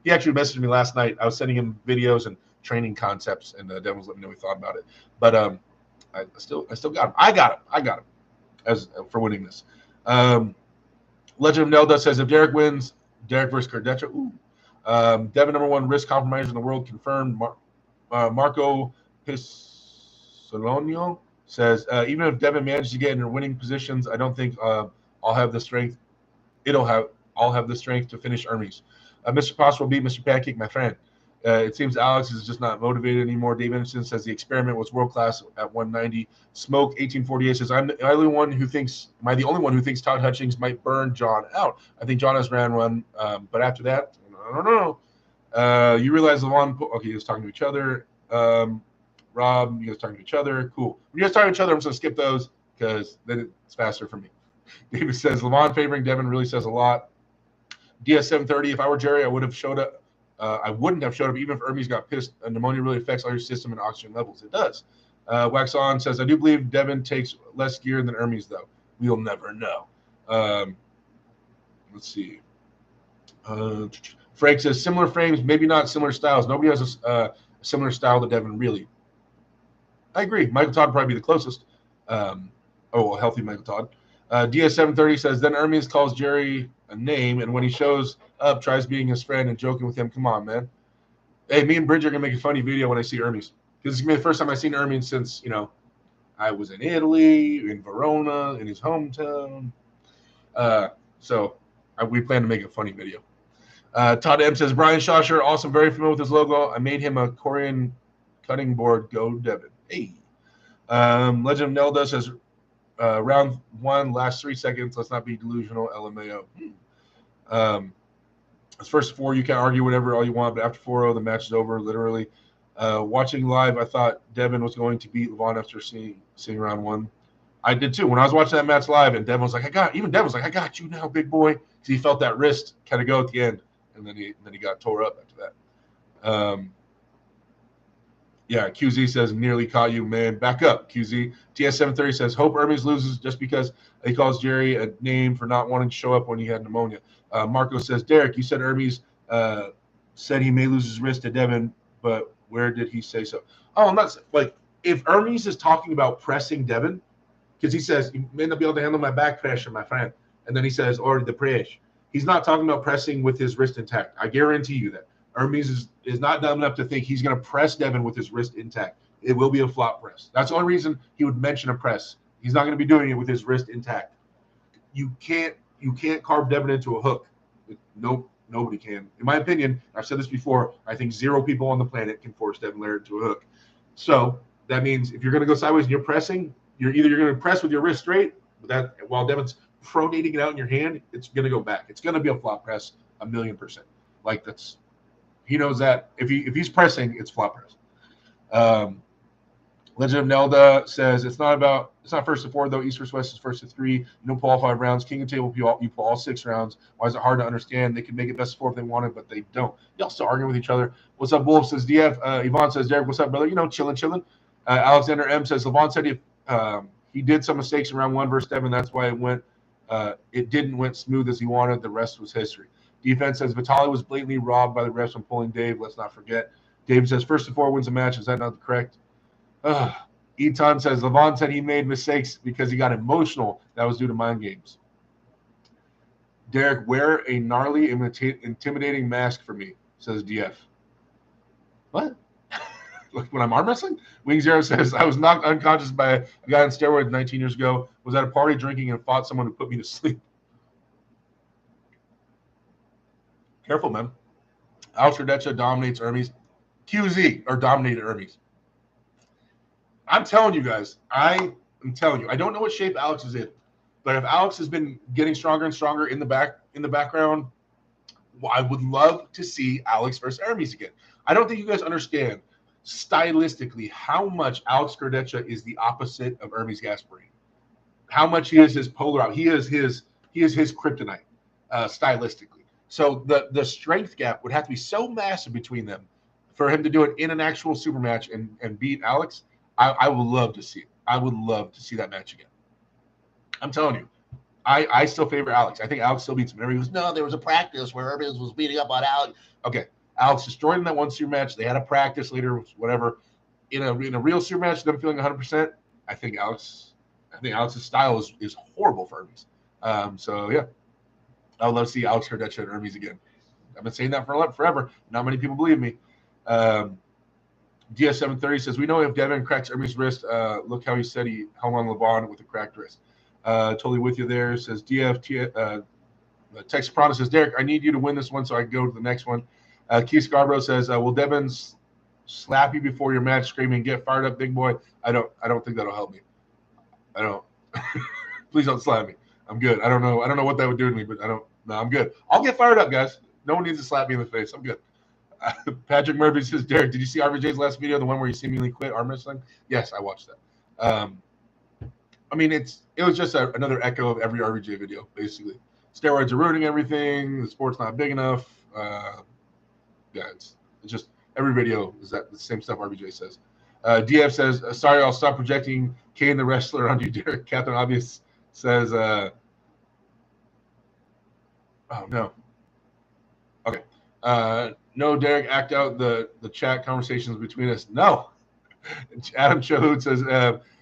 He actually messaged me last night. I was sending him videos and training concepts, and Devon was letting me know he thought about it. But I still got him. I got him as for winning this. Legend of Nelda says, if Derek wins, Derek versus Cardecha. Ooh. Devon, #1 risk compromiser in the world, confirmed. Marco Pissolonio says, even if Devon manages to get into winning positions, I don't think I'll have the strength. I'll have the strength to finish Ermes. Mr. Possible beat Mr. Pancake, my friend. It seems Alex is just not motivated anymore. Dave Anderson says the experiment was world class at 190. Smoke 1848 says, am I the only one who thinks Todd Hutchings might burn John out? I think John has ran one, but after that, I don't know. You realize Levon, okay, you guys talking to each other. Rob, you guys talking to each other. Cool. When you guys talking to each other, I'm just gonna skip those because then it's faster for me. David says Levon favoring Devon really says a lot. DS730, if I were Jerry, I would have showed up. I wouldn't have showed up even if Ermes got pissed. Pneumonia really affects all your system and oxygen levels. It does. Wax On says, I do believe Devon takes less gear than Ermes, though. We'll never know. Let's see. Frank says, similar frames, maybe not similar styles. Nobody has a similar style to Devon, really. I agree. Michael Todd would probably be the closest. Healthy Michael Todd. DS730 says, then Ermes calls Jerry a name, and when he shows up, tries being his friend and joking with him. Come on, man. Hey, me and Bridge are going to make a funny video when I see Ermes. Because it's going to be the first time I've seen Ermes since, I was in Italy, in Verona, in his hometown. So we plan to make a funny video. Todd M says, Brian Shawsher, awesome, very familiar with his logo. I made him a Korean cutting board. Go Devon. Hey. Legend of Nelda says, round 1, last 3 seconds. Let's not be delusional. LMAO. As first 4, you can argue whatever all you want, but after 4-0, the match is over, literally. Watching live, I thought Devon was going to beat Levon after seeing round 1. I did too. When I was watching that match live, and Devon was like, I got you now, big boy. Because he felt that wrist kind of go at the end, and then he got tore up after that. Yeah, QZ says, nearly caught you, man. Back up, QZ. TS730 says, hope Ermes loses just because he calls Jerry a name for not wanting to show up when he had pneumonia. Marco says, Derek, you said Ermes said he may lose his wrist to Devon, but where did he say so? Oh, I'm not like if Ermes is talking about pressing Devon, because he says, you may not be able to handle my back pressure, my friend. And then he says, or the press. He's not talking about pressing with his wrist intact. I guarantee you that. Ermes is not dumb enough to think he's going to press Devon with his wrist intact. It will be a flop press. That's the only reason he would mention a press. He's not going to be doing it with his wrist intact. You can't carve Devon into a hook. Nope, nobody can. In my opinion, I've said this before, I think 0 people on the planet can force Devon Larratt into a hook. So that means if you're going to go sideways and you're pressing, you're going to press with your wrist straight, that while Devon's pronating it out in your hand, it's going to go back. It's going to be a flop press 1,000,000%. Like that's, he knows that if he's pressing, it's flop press. Legend of Nelda says it's not first to 4 though. East versus West is first to 3. You don't pull all 5 rounds. King of Table you pull all 6 rounds. Why is it hard to understand? They could make it best of 4 if they wanted, but they don't. Y'all still arguing with each other. What's up, Wolf? Says DF. Yvonne says Derek. What's up, brother? You know, chilling. Alexander M says Levon said he did some mistakes in round 1 versus Devon. That's why it didn't went smooth as he wanted. The rest was history. Defense says Vitali was blatantly robbed by the refs when pulling Dave. Let's not forget. Dave says first to 4 wins a match. Is that not correct? Eton says Levon said he made mistakes because he got emotional. That was due to mind games. Derek, wear a gnarly, intimidating mask for me, says DF. What? Like when I'm arm wrestling? Wing Zero says I was knocked unconscious by a guy on steroids 19 years ago. Was at a party drinking and fought someone who put me to sleep. Careful, man. Alex Cordecha dominates Ermes. QZ or dominated Ermes. I'm telling you guys. I don't know what shape Alex is in, but if Alex has been getting stronger and stronger in the background, well, I would love to see Alex versus Ermes again. I don't think you guys understand stylistically how much Alex Cordecha is the opposite of Ermes Gasparini. How much he is his polar out. He is his kryptonite stylistically. So the strength gap would have to be so massive between them for him to do it in an actual super match and beat Alex. I would love to see it. I would love to see that match again. I'm telling you, I still favor Alex. I think Alex still beats him. Everybody goes, no, there was a practice where Ermes was beating up on Alex. Okay, Alex destroyed him that one super match. They had a practice later, whatever. In a real super match, them feeling 100%. I think Alex's style is horrible for Ermes. So yeah, I would love to see Alex Cordecha and Ermes again. I've been saying that for forever. Not many people believe me. DS730 says, we know if Devon cracks Ermes' wrist, look how he said he hung on Levon with a cracked wrist. Totally with you there. Says DF. Tex Soprano says, Derek, I need you to win this one so I can go to the next one. Keith Scarborough says, will Devon slap you before your match screaming, get fired up, big boy? I don't think that'll help me. I don't. Please don't slap me. I'm good. I don't know what that would do to me, but I'm good. I'll get fired up, guys. No one needs to slap me in the face. I'm good. Patrick Murphy says, Derek, did you see RVJ's last video, the one where he seemingly quit arm wrestling? Yes, I watched that. I mean, it was just another echo of every RVJ video, basically. Steroids are ruining everything. The sport's not big enough. Yeah, it's just every video is the same stuff RVJ says. DF says, sorry, I'll stop projecting Kane the wrestler onto you, Derek. Captain Obvious says, oh, no. Okay. No, Derek, act out the chat conversations between us. No. Adam Chahoud says,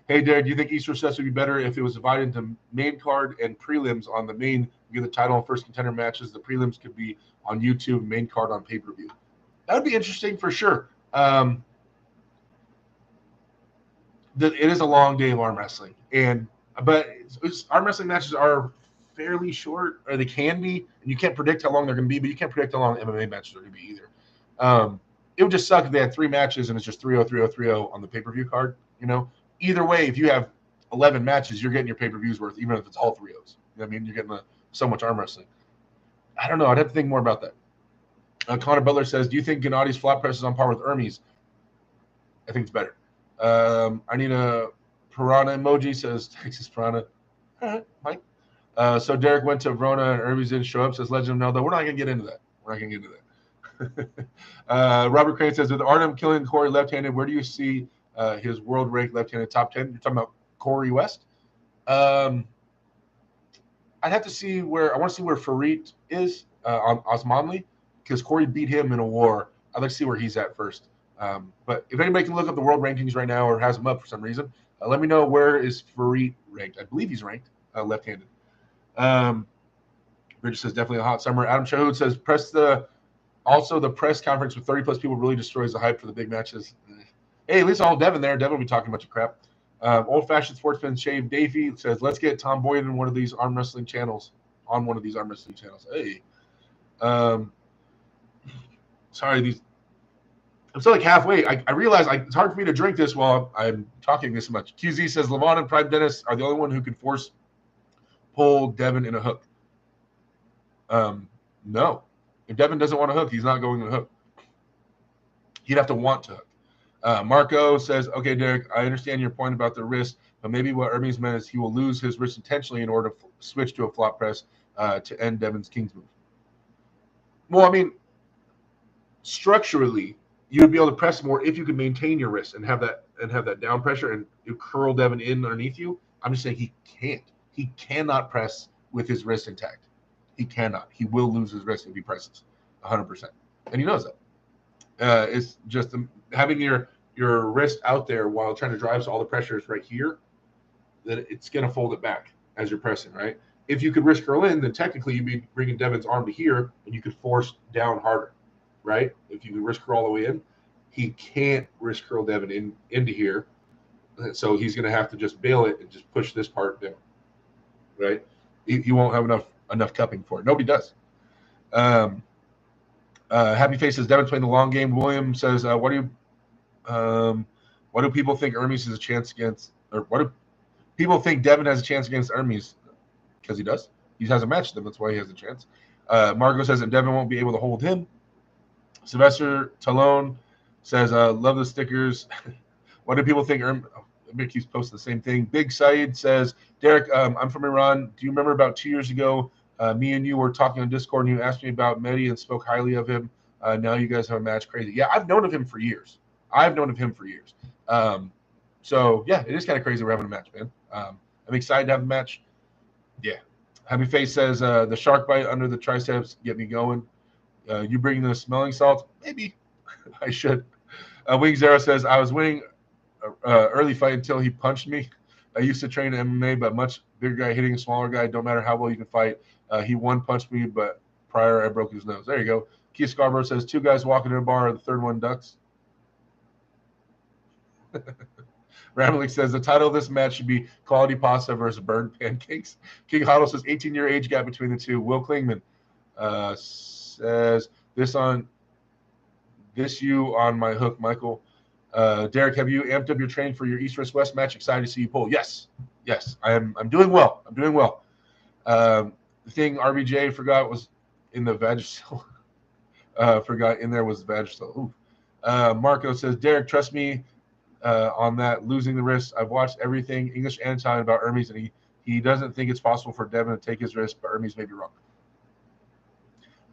hey, Derek, do you think East or West would be better if it was divided into main card and prelims on the main? You get the title and first contender matches. The prelims could be on YouTube, main card on pay-per-view. That would be interesting for sure. It is a long day of arm wrestling, but arm wrestling matches are fairly short, or they can be, and you can't predict how long they're going to be, but you can't predict how long MMA matches are going to be either. It would just suck if they had 3 matches and it's just 3-0, 3-0, 3-0 on the pay-per-view card. You know, either way, if you have 11 matches, you're getting your pay-per-views worth, even if it's all 3-0s. You know what I mean? You're getting so much arm wrestling. I don't know. I'd have to think more about that. Connor Butler says, do you think Gennadi's flat press is on par with Ermes? I think it's better. I need a piranha emoji, says Texas Piranha. All right, Mike. So Derek went to Verona and Ermes didn't show up, says Legend of Nelda. We're not going to get into that. Robert Crane says, with Artem killing Corey left-handed, where do you see his world-ranked left-handed top 10? You're talking about Corey West? I'd have to see where – I want to see where Farid is on Osmanli, because Corey beat him in a war. I'd like to see where he's at first. But if anybody can look up the world rankings right now or has them up for some reason, let me know where is Farid ranked. I believe he's ranked left-handed. Bridget says, definitely a hot summer. Adam Shahood says, also the press conference with 30-plus people really destroys the hype for the big matches. Hey, at least I'll Devin there. Devin will be talking a bunch of crap. Old-fashioned sportsman Shave Davey says, let's get Tom Boyd in one of these arm wrestling channels. Hey. Sorry, I'm still like halfway. I realize it's hard for me to drink this while I'm talking this much. QZ says, Levon and Prime Dennis are the only one who can pull Devin in a hook. No. If Devin doesn't want to hook, he's not going to hook. He'd have to want to hook. Marco says, okay, Derek, I understand your point about the wrist, but maybe what Ermes meant is he will lose his wrist intentionally in order to switch to a flop press to end Devin's King's move. Well, I mean, structurally, you would be able to press more if you could maintain your wrist and have that down pressure and you curl Devin in underneath you. I'm just saying he can't. He cannot press with his wrist intact. He cannot. He will lose his wrist if he presses 100%. And he knows that. It's just having your wrist out there while trying to drive, so all the pressure is right here, that it's going to fold it back as you're pressing, right? If you could wrist curl in, then technically you'd be bringing Devin's arm to here, and you could force down harder, right? If you could wrist curl all the way in, he can't wrist curl Devin into here, so he's going to have to just bail it and just push this part down, right? He won't have enough cupping for it. Nobody does. Happy Face says, Devin's playing the long game. William says, what do people think Ermes has a chance against, or what do people think Devin has a chance against Ermes? Because he does. He has a match with them. That's why he has a chance. Margot says that Devin won't be able to hold him. Sylvester Talone says, love the stickers. What do people think? Everybody keeps posting the same thing. Big Saeed says, Derek, I'm from Iran. Do you remember about 2 years ago, me and you were talking on Discord and you asked me about Mehdi and spoke highly of him. Now you guys have a match. Crazy. Yeah, I've known of him for years. So, yeah, it is kind of crazy we're having a match, man. I'm excited to have a match. Yeah. Happy Face says, the shark bite under the triceps get me going. You bring the smelling salts? Maybe. I should. Wing Zero says, I was winning early fight until he punched me. I used to train MMA, but much bigger guy hitting a smaller guy. Don't matter how well you can fight. He one-punched me, but prior I broke his nose. There you go. Keith Scarborough says, 2 guys walking in a bar, the third one ducks. Rambling says, the title of this match should be Quality Pasta versus Burned Pancakes. King Huddle says, 18-year age gap between the two. Will Klingman says, this you on my hook, Michael. Derek, have you amped up your training for your East vs. West match? Excited to see you pull. Yes. I'm doing well. The thing RBJ forgot was in the Vagisil. Forgot in there was Vagisil. Marco says, Derek, trust me on that losing the wrist. I've watched everything English and Italian about Ermes, and he doesn't think it's possible for Devin to take his wrist, but Ermes may be wrong.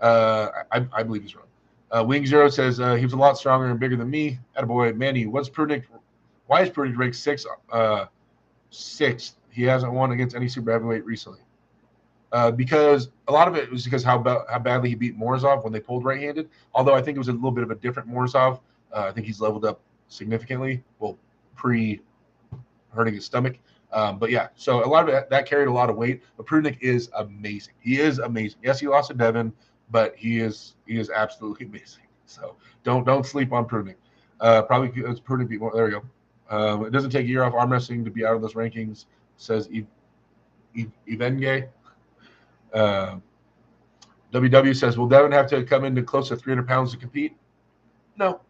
I believe he's wrong. Wing Zero says he was a lot stronger and bigger than me. Attaboy. Manny, why is Prudnick ranked sixth? He hasn't won against any super heavyweight recently. Because a lot of it was because how badly he beat Morozov when they pulled right-handed. Although I think it was a little bit of a different Morozov. I think he's leveled up significantly. Well, pre-hurting his stomach. But yeah, so a lot of that carried a lot of weight. But Prudnick is amazing. He is amazing. Yes, he lost to Devin, but he is absolutely amazing. So don't sleep on Prudnick. Probably because Prudnick beat more. There we go. It doesn't take a year off arm wrestling to be out of those rankings, says Evenge. WW says, will Devin have to come into close to 300 pounds to compete? No.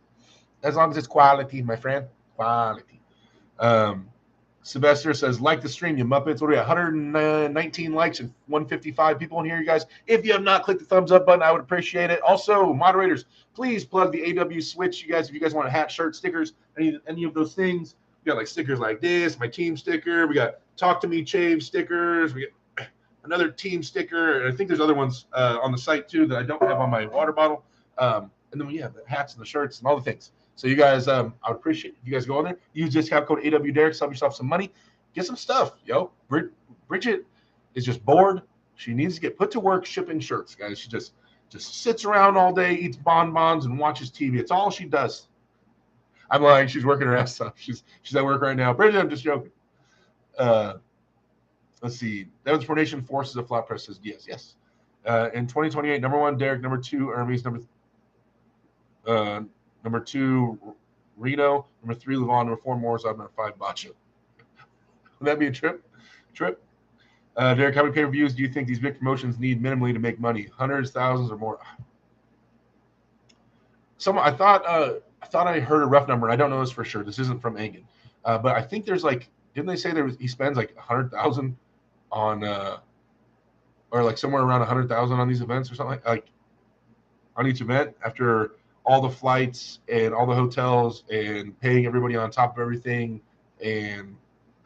As long as it's quality, my friend. Quality. Sylvester says, like the stream, you Muppets. What do we have? 119 likes and 155 people in here, you guys. If you have not clicked the thumbs up button, I would appreciate it. Also, moderators, please plug the AW Switch, you guys. If you guys want a hat, shirt, stickers, any of those things. We got like stickers like this, my team sticker. We got Talk to Me Chave stickers. We got another team sticker. And I think there's other ones on the site too that I don't have on my water bottle. And then the hats and the shirts and all the things. So you guys, I would appreciate if you guys go on there. Use discount code AWDerek, sell yourself some money, get some stuff, yo. Bridget is just bored. She needs to get put to work shipping shirts, guys. She just sits around all day, eats bonbons, and watches TV. It's all she does. I'm lying. She's working her ass off. She's at work right now. Bridget, I'm just joking. Let's see. Devon's Formation forces a flat press says yes. In 2028, number 1, Derek. Number 2, Ermes. Number 2, Reno. Number 3, Levon. Number 4, Morzad. Number 5, Bacha. Would that be a trip? Derek, how many pay-per-views do you think these big promotions need minimally to make money? Hundreds, thousands, or more? I thought I heard a rough number. I don't know this for sure. This isn't from Engen, but I think there's didn't they say he spends 100,000 on or somewhere around 100,000 on these events or something like on each event after all the flights and all the hotels and paying everybody on top of everything. And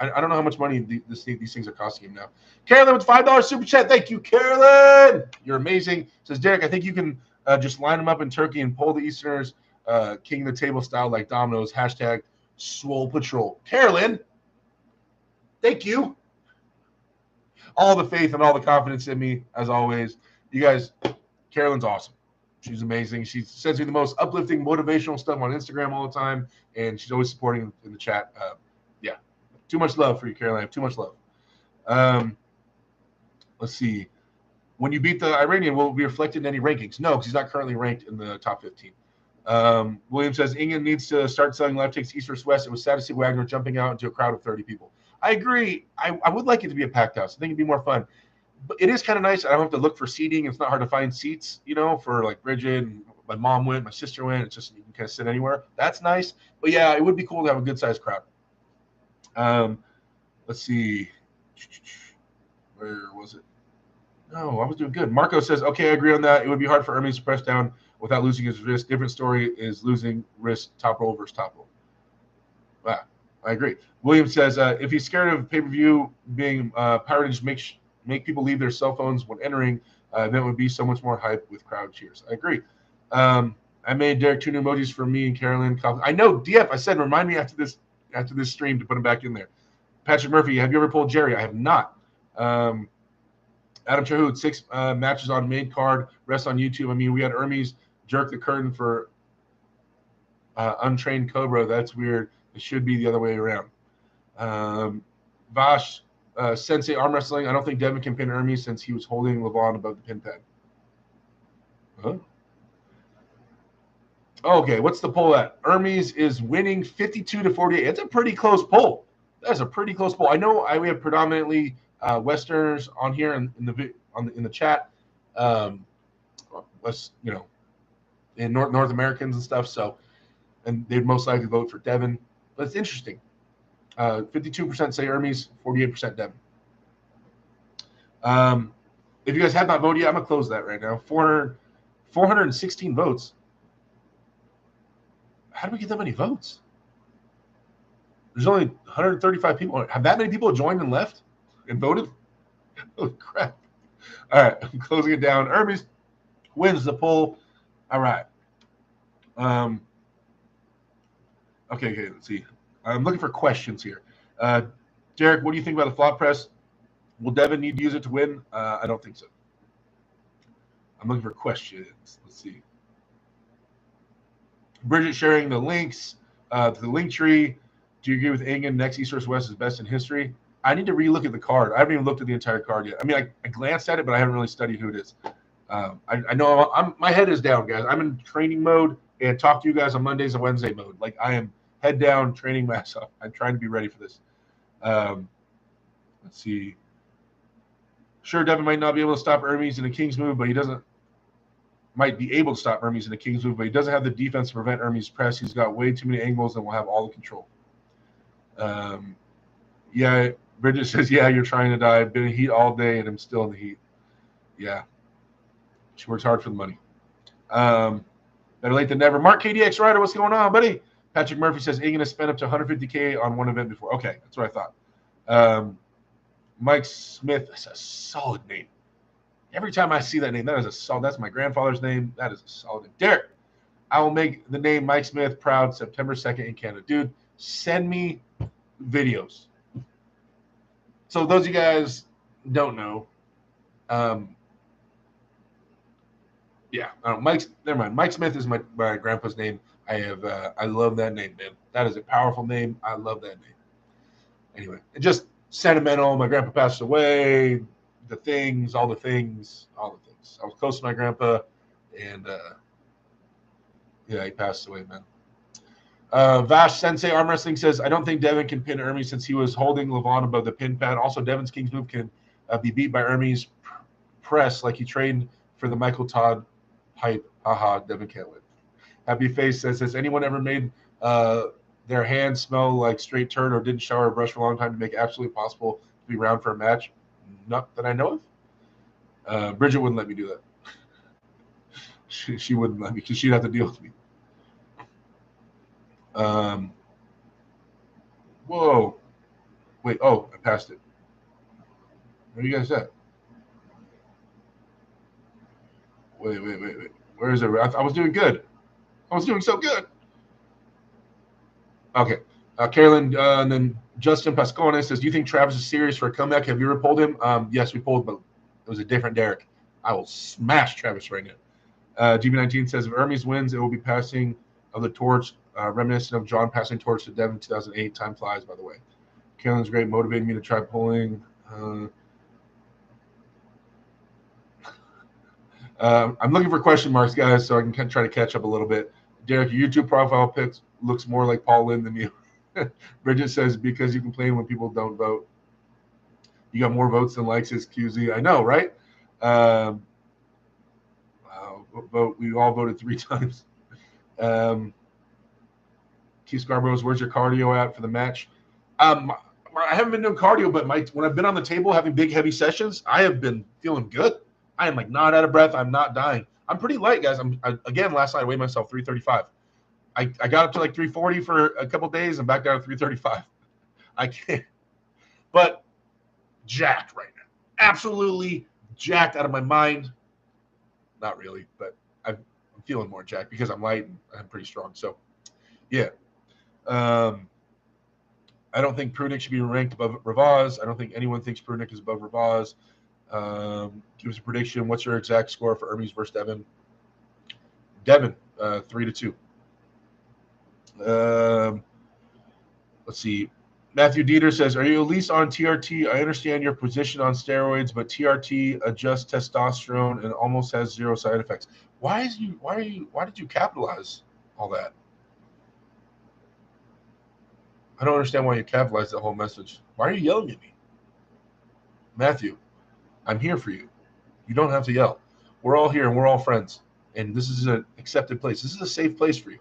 I don't know how much money these things are costing him now. Carolyn with $5 super chat. Thank you, Carolyn. You're amazing. Says Derek, I think you can just line them up in Turkey and pull the Easterners king the table style like dominoes. Hashtag Swole Patrol. Carolyn, thank you. All the faith and all the confidence in me, as always. You guys, Carolyn's awesome. She's amazing. She sends me the most uplifting, motivational stuff on Instagram all the time, and she's always supporting in the chat. Too much love for you, Carolyn. I have too much love. Let's see. When you beat the Iranian, will it be reflected in any rankings? No, because he's not currently ranked in the top 15. William says, England needs to start selling live tickets east or west. It was sad to see Wagner jumping out into a crowd of 30 people. I agree. I would like it to be a packed house. I think it'd be more fun. But it is kind of nice. I don't have to look for seating. It's not hard to find seats, for Bridget and my mom went, my sister went. It's just you can kind of sit anywhere. That's nice. But yeah, it would be cool to have a good sized crowd. Let's see. Where was it? No, I was doing good. Marco says, okay, I agree on that. It would be hard for Ermes to press down without losing his wrist. Different story is losing wrist top roll versus top roll. Wow, I agree. William says, if he's scared of pay-per-view being pirated, just make people leave their cell phones when entering, then would be so much more hype with crowd cheers. I agree. I made Derek 2 new emojis for me and Carolyn. I know, DF, I said, remind me after this stream to put them back in there. Patrick Murphy, have you ever pulled Jerry? I have not. Adam Chahoud, 6 matches on main card, rest on YouTube. I mean, we had Ermes jerk the curtain for untrained Cobra. That's weird. It should be the other way around. Vash, Sensei arm wrestling. I don't think Devin can pin Ermes since he was holding Levon above the pin pad. Huh? Okay, what's the poll at? Ermes is winning 52-48. It's a pretty close poll. That's a pretty close poll. I know we have predominantly Westerners on here in the chat. Us, in North Americans and stuff. So, and they'd most likely vote for Devon. But it's interesting. 52% say Ermes, 48% Devon. If you guys have not voted yet, I'm gonna close that right now. 416 votes. How do we get that many votes? There's only 135 people. Have that many people joined and left and voted? Oh, crap. All right, I'm closing it down. Ermes wins the poll. All right. Okay, let's see. I'm looking for questions here. Derek, what do you think about the flop press? Will Devon need to use it to win? I don't think so. I'm looking for questions. Let's see. Bridget sharing the links to the link tree. Do you agree with Engen? Next East vs. West is best in history. I need to relook at the card. I haven't even looked at the entire card yet. I mean, I glanced at it, but I haven't really studied who it is. I know my head is down, guys. I'm in training mode and talk to you guys on Mondays and Wednesday mode. Like I am head down training myself. I'm trying to be ready for this. Let's see. Sure, Devon might not be able to stop Ermes in a King's move, but he might be able to stop Ermes in a King's move, but he doesn't have the defense to prevent Ermes' press. He's got way too many angles and will have all the control. Yeah, Bridget says, yeah, you're trying to die. I've been in heat all day and I'm still in the heat. Yeah. She works hard for the money. Better late than never. Mark KDX Rider, what's going on, buddy? Patrick Murphy says, Engen has spent up to $150K on one event before. Okay, that's what I thought. Mike Smith, that's a solid name. Every time I see that name, that is a solid. That's my grandfather's name. That is a solid name. Derek, I will make the name Mike Smith proud September 2nd in Canada. Dude, send me videos. So those of you guys don't know, yeah, Mike's never mind. Mike Smith is my grandpa's name. I love that name, man. That is a powerful name. I love that name. Anyway, and just sentimental. My grandpa passed away. The things, all the things, all the things. I was close to my grandpa, and yeah, he passed away, man. Vash Sensei Arm Wrestling says, I don't think Devin can pin Ermes since he was holding Levon above the pin pad. Also, Devin's King's move can be beat by Ermes press like he trained for the Michael Todd hype. Haha, Devin can't win. Happy Face says, has anyone ever made their hands smell like straight turd or didn't shower or brush for a long time to make it absolutely possible to be around for a match? Not that I know of. Bridget wouldn't let me do that. She wouldn't let me because she'd have to deal with me. Whoa. Wait, oh, I passed it. Where are you guys at? Wait. Where is it? I was doing good. I was doing so good. Okay. Carolyn, and then Justin Pascone says, do you think Travis is serious for a comeback? Have you ever pulled him? Yes, we pulled, but it was a different Derek. I will smash Travis right now. GB19 says, if Ermes wins, it will be passing of the torch, reminiscent of John passing torch to Devon in 2008. Time flies, by the way. Carolyn's great, motivating me to try pulling. I'm looking for question marks, guys, so I can try to catch up a little bit. Derek, your YouTube profile pic looks more like Paul Lynn than you. Bridget says, because you complain when people don't vote. You got more votes than likes as QZ. I know, right? Vote. We all voted 3 times. Keith Scarborough's, where's your cardio at for the match? I haven't been doing cardio, but when I've been on the table having big, heavy sessions, I have been feeling good. I am like not out of breath. I'm not dying. I'm pretty light, guys. Again, last night I weighed myself 335. I got up to like 340 for a couple days and back down to 335. I can't. But jacked right now. Absolutely jacked out of my mind. Not really, but I'm feeling more jacked because I'm light and I'm pretty strong. So, yeah. I don't think Prudnick should be ranked above Ravaz. I don't think anyone thinks Prudnick is above Ravaz. Give us a prediction. What's your exact score for Ermes versus Devon? Devon, 3-2. Let's see. Matthew Dieter says, are you at least on TRT? I understand your position on steroids, but TRT adjusts testosterone and almost has 0 side effects. Why did you capitalize all that? I don't understand why you capitalized that whole message. Why are you yelling at me? Matthew, I'm here for you. You don't have to yell. We're all here and we're all friends. And this is an accepted place. This is a safe place for you.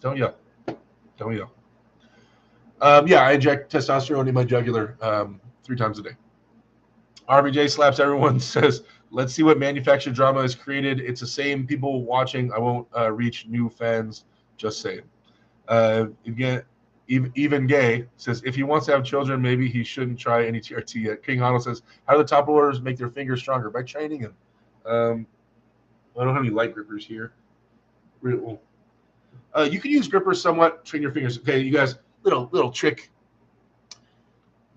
Don't yell. Don't yell. Yeah, I inject testosterone in my jugular 3 times a day. RBJ Slaps Everyone says, let's see what manufactured drama is created. It's the same people watching. I won't reach new fans. Just saying. Again, even Gay says, if he wants to have children, maybe he shouldn't try any TRT yet. King Otto says, how do the top rollers make their fingers stronger? By training them. I don't have any light grippers here. You can use grippers somewhat, train your fingers. Okay, you guys, little trick.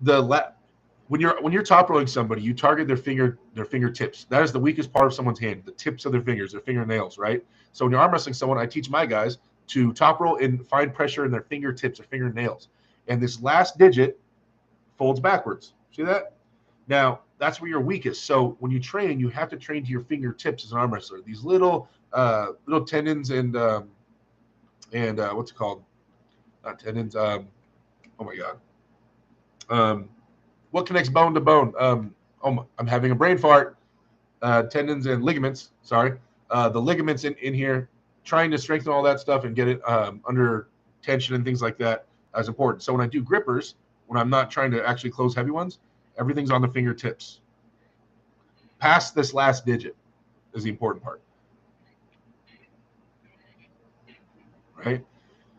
When you're top rolling somebody, you target their fingertips. That is the weakest part of someone's hand, the tips of their fingers, their fingernails, right? So when you're arm wrestling someone, I teach my guys to top roll and find pressure in their fingertips or fingernails. And this last digit folds backwards. See that? Now, that's where you're weakest. So when you train, you have to train to your fingertips as an arm wrestler. These little tendons and what's it called? Not tendons. Oh my God. What connects bone to bone? I'm having a brain fart. Tendons and ligaments. Sorry. The ligaments in here, trying to strengthen all that stuff and get it under tension and things like that is important. So when I do grippers, when I'm not trying to actually close heavy ones, everything's on the fingertips. Past this last digit is the important part. Right?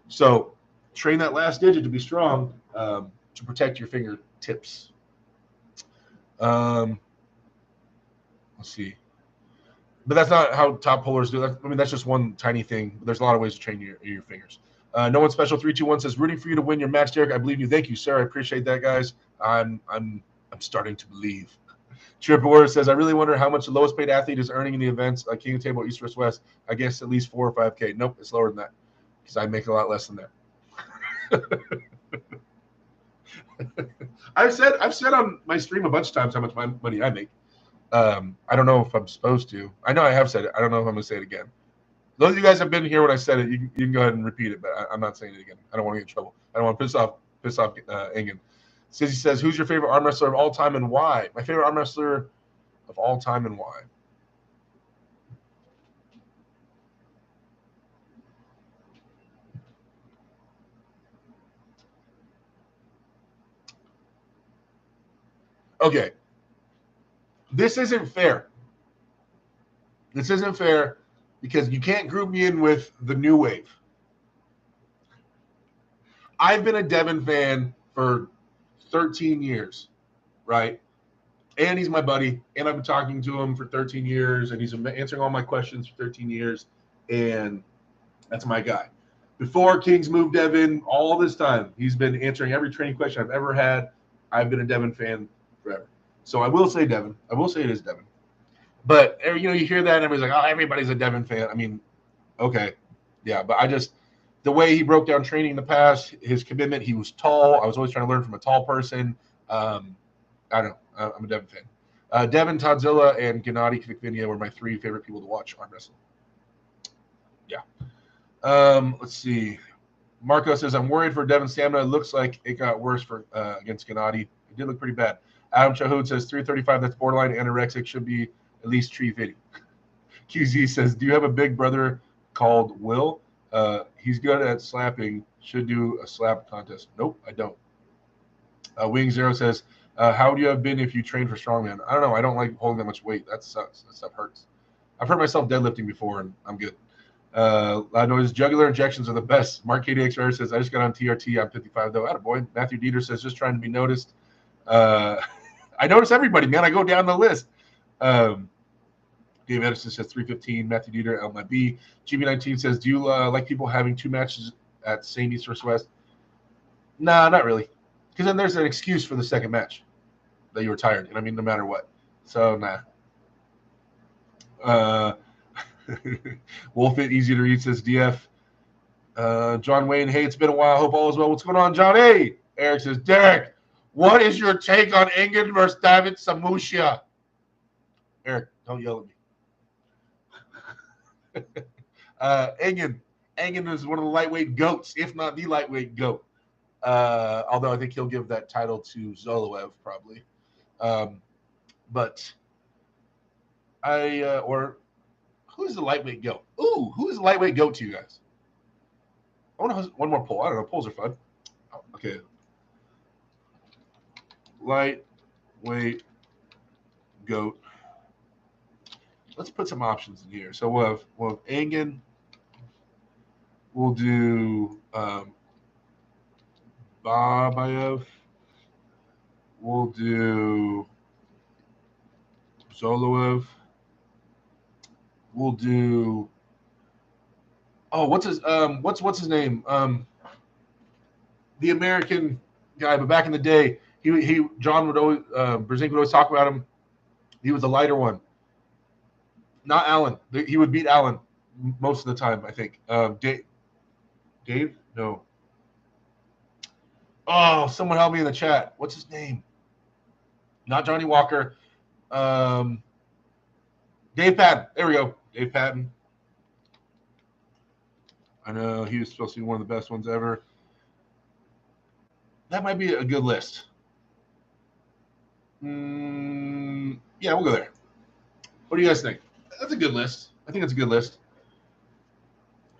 So train that last digit to be strong to protect your fingertips. Let's see. But that's not how top pullers do. That's just one tiny thing. There's a lot of ways to train your fingers. No one special 321 says rooting for you to win your match, Derek. I believe you. Thank you, sir. I appreciate that, guys. I'm starting to believe. Trip Order says I really wonder how much the lowest paid athlete is earning in the events like King of Table, East vs West. I guess at least 4 or 5K. Nope, it's lower than that because I make a lot less than that. I've said on my stream a bunch of times how much money I make. I don't know if I'm supposed to. I know I have said it. I don't know if I'm going to say it again. Those of you guys have been here when I said it. You can go ahead and repeat it, but I'm not saying it again. I don't want to get in trouble. I don't want to piss off Ingen. Sizzy says, "Who's your favorite arm wrestler of all time and why?" My favorite arm wrestler of all time and why? Okay. This isn't fair. This isn't fair because you can't group me in with the new wave. I've been a Devon fan for 13 years, right? And he's my buddy, and I've been talking to him for 13 years, and he's answering all my questions for 13 years, and that's my guy. Before Kings moved Devon, all this time, he's been answering every training question I've ever had. I've been a Devon fan forever. So I will say Devon. I will say it is Devon. But, you hear that, and everybody's like, oh, everybody's a Devon fan. I mean, okay. Yeah, but the way he broke down training in the past, his commitment, he was tall. I was always trying to learn from a tall person. I don't know. I'm a Devon fan. Devon, Todzilla, and Gennady Kvikvinia were my 3 favorite people to watch arm wrestle. Yeah. Let's see. Marco says, I'm worried for Devon's stamina. It looks like it got worse for against Gennady. It did look pretty bad. Adam Chahoud says 335. That's borderline anorexic. Should be at least tree fitting. QZ says, do you have a big brother called Will? He's good at slapping. Should do a slap contest. Nope, I don't. Wing Zero says, how would you have been if you trained for strongman? I don't know. I don't like holding that much weight. That sucks. That stuff hurts. I've hurt myself deadlifting before, and I'm good. Loud noise. Jugular injections are the best. Mark KDX Rare says, I just got on TRT. I'm 55, though. Attaboy. Matthew Dieter says, just trying to be noticed. I notice everybody, man. I go down the list. Dave Edison says 315. Matthew Dieter, LMIB. GB19 says, do you like people having 2 matches at same East versus West? Nah, not really. Because then there's an excuse for the second match that you were tired. And I mean, no matter what. So, nah. Wolfit, easy to read, says DF. John Wayne, hey, it's been a while. Hope all is well. What's going on, John? Hey. Eric says, Derek, what is your take on Ingen versus David Samusia? Eric, don't yell at me. Ingen is one of the lightweight goats, if not the lightweight goat. Although I think he'll give that title to Zoloev probably. But who's the lightweight goat? Ooh, who is the lightweight goat to you guys? I want to one more poll. I don't know. Polls are fun. Oh, okay. Lightweight goat. Let's put some options in here. So we'll have Ingen. We'll do Babayev. We'll do Zoloev. We'll do what's his name? The American guy, but back in the day, John would always Brzezinski would always talk about him. He was the lighter one. Not Allen. He would beat Allen most of the time, I think. Dave? No. Oh, someone help me in the chat. What's his name? Not Johnny Walker. Dave Patton. There we go. Dave Patton. I know he was supposed to be one of the best ones ever. That might be a good list. Yeah, we'll go there. What do you guys think? That's a good list. I think it's a good list.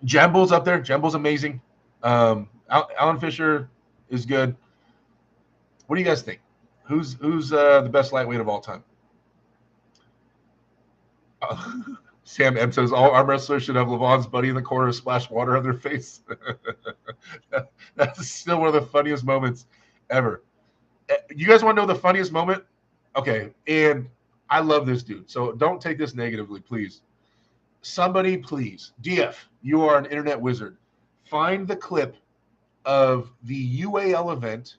Jambo's up there. Jambo's amazing. Alan Fisher is good. What do you guys think? Who's the best lightweight of all time? Sam M says all arm wrestlers should have Levon's buddy in the corner splash water on their face. That's still one of the funniest moments ever. You guys want to know the funniest moment? Okay, and I love this dude, so don't take this negatively, please. somebody please, DF, you are an internet wizard. Find the clip of the UAL event.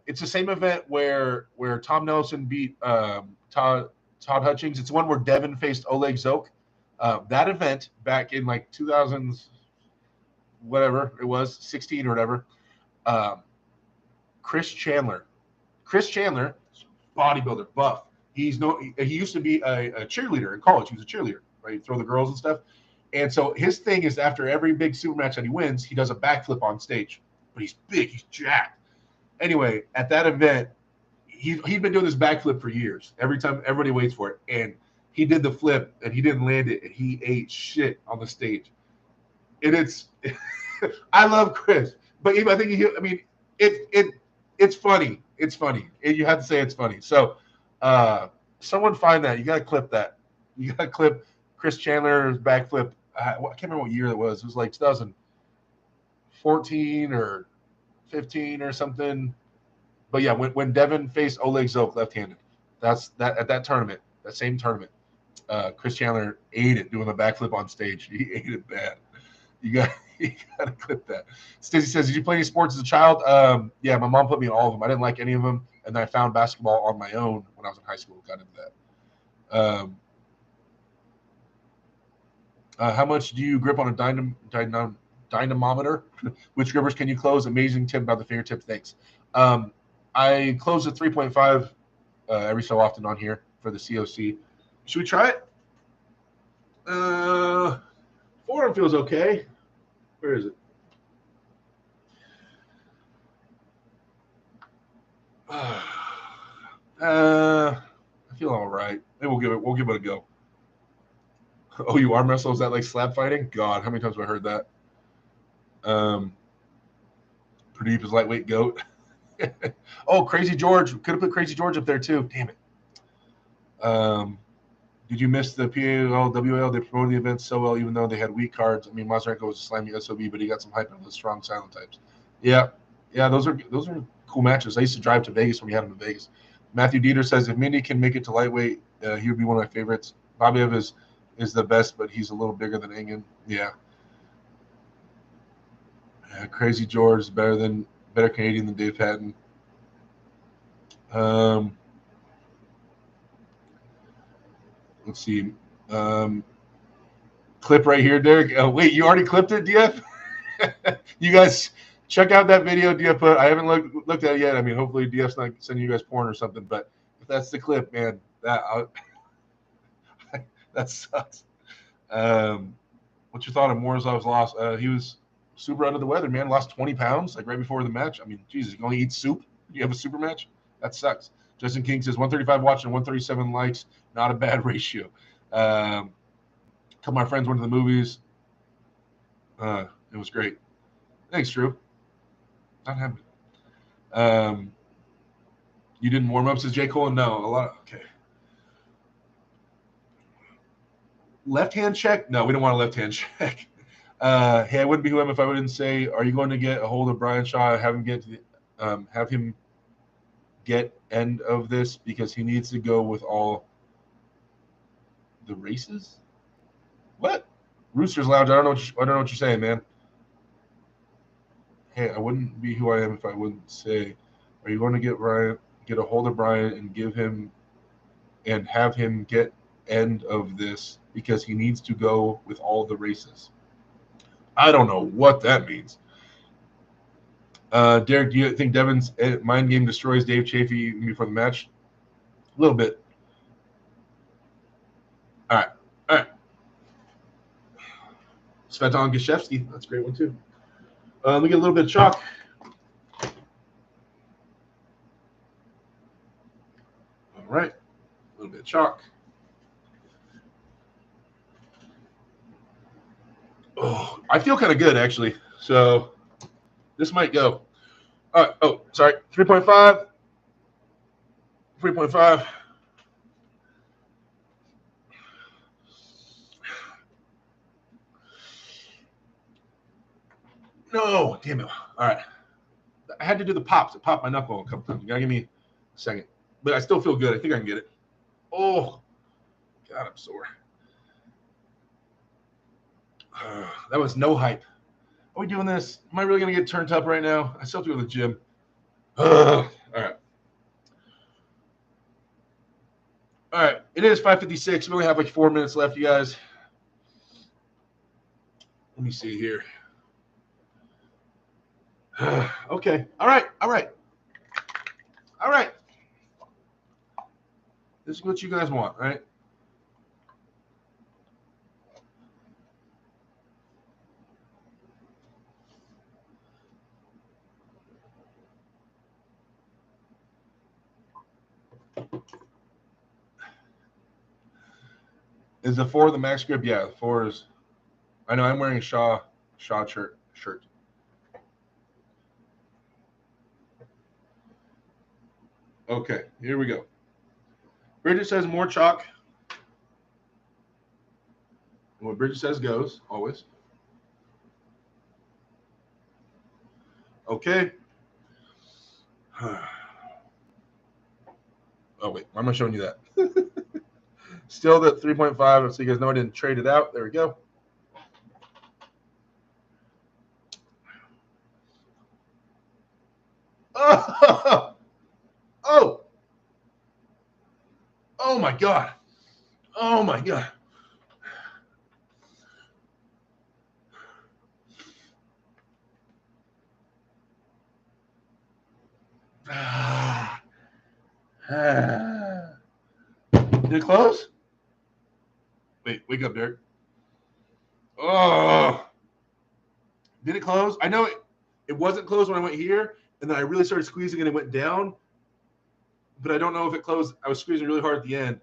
It's the same event where Tom Nelson beat Todd Hutchings. It's the one where Devon faced Oleg Zoke. That event back in like 2000s, whatever it was, 16 or whatever. Chris Chandler, bodybuilder, buff. He used to be a cheerleader in college. He was a cheerleader, right? Throw the girls and stuff. And so his thing is after every big super match that he wins, he does a backflip on stage. But he's big, he's jacked. Anyway, at that event, he'd been doing this backflip for years. Every time everybody waits for it. And he did the flip and he didn't land it and he ate shit on the stage. And it's I love Chris. But I think it's funny. It's funny. You have to say it's funny. So someone find that. You got to clip that. You got to clip Chris Chandler's backflip. I can't remember what year it was. It was like 2014 or 15 or something. But yeah, when Devon faced Oleg Zoke left-handed, that's that at that tournament, that same tournament, Chris Chandler ate it doing the backflip on stage. He ate it bad. You got to clip that. Stacey says, "Did you play any sports as a child?" Yeah, my mom put me in all of them. I didn't like any of them, and then I found basketball on my own when I was in high school. Got into that. How much do you grip on a dynamometer? Which grippers can you close? Amazing tip about the fingertip. Thanks. I close at 3.5 every so often on here for the COC. Should we try it? Forearm feels okay. Where is it? I feel all right. Maybe we'll give it a go. Oh, you arm wrestle? Is that like slap fighting? God, how many times have I heard that? Pradeep is lightweight goat. Oh, Crazy George. Could have put Crazy George up there too. Damn it. Did you miss the PAL, WAL? They promoted the event so well, even though they had weak cards. I mean, Masarenko was a slimy SOB, but he got some hype out of the strong silent types. Yeah, those are cool matches. I used to drive to Vegas when we had them in Vegas. Matthew Dieter says, if Mindy can make it to lightweight, he would be one of my favorites. Babiev is the best, but he's a little bigger than Engen. Yeah. Crazy George is better Canadian than Dave Patton. Let's see. Clip right here, Derek. Wait, you already clipped it, DF? You guys check out that video DF put. I haven't looked at it yet. I mean, hopefully DF's not sending you guys porn or something, but if that's the clip, man, that sucks. What's your thought on Morozov's loss? He was super under the weather, man. Lost 20 pounds like right before the match. I mean, Jesus, you can only eat soup. You have a super match? That sucks. Justin King says 135 watching, 137 likes. Not a bad ratio. Couple of my friends went to the movies. It was great. Thanks, Drew. Not happening. You didn't warm up, says J. Cole? No, a lot. Okay. Left-hand check? No, we don't want a left-hand check. Hey, I wouldn't be who I am if I wouldn't say, are you going to get a hold of Brian Shaw, have him get end of this because he needs to go with all the races? What? Roosters Lounge. I don't know what you're saying, man. Hey, I wouldn't be who I am if I wouldn't say, are you going to get a hold of Brian and have him get end of this because he needs to go with all the races? I don't know what that means. Derek, do you think Devon's mind game destroys Dave Chafee before the match? A little bit. All right. Svetlana Gashevsky, that's a great one too. Let me get a little bit of chalk. All right, a little bit of chalk. Oh, I feel kind of good actually. So this might go. All right. Oh, sorry. 3.5. 3.5. No, damn it. All right. I had to do the pops. It popped my knuckle a couple times. You gotta give me a second. But I still feel good. I think I can get it. Oh, God, I'm sore. That was no hype. Are we doing this? Am I really going to get turned up right now? I still have to go to the gym. All right. All right. It is 5:56. We only have like 4 minutes left, you guys. Let me see here. Okay. All right. All right. All right. This is what you guys want, right? Is the 4 the max grip? Yeah, the 4 is. I know I'm wearing a Shaw shirt. Okay, here we go. Bridget says more chalk. And what Bridget says goes, always. Okay. Oh, wait. Why am I showing you that? Still at 3.5, so you guys know I didn't trade it out. There we go. Oh! Oh! Oh, my God. Oh, my God. Did it close? Wait, wake up, Derek. Oh, did it close? I know it wasn't closed when I went here, and then I really started squeezing and it went down, but I don't know if it closed. I was squeezing really hard at the end.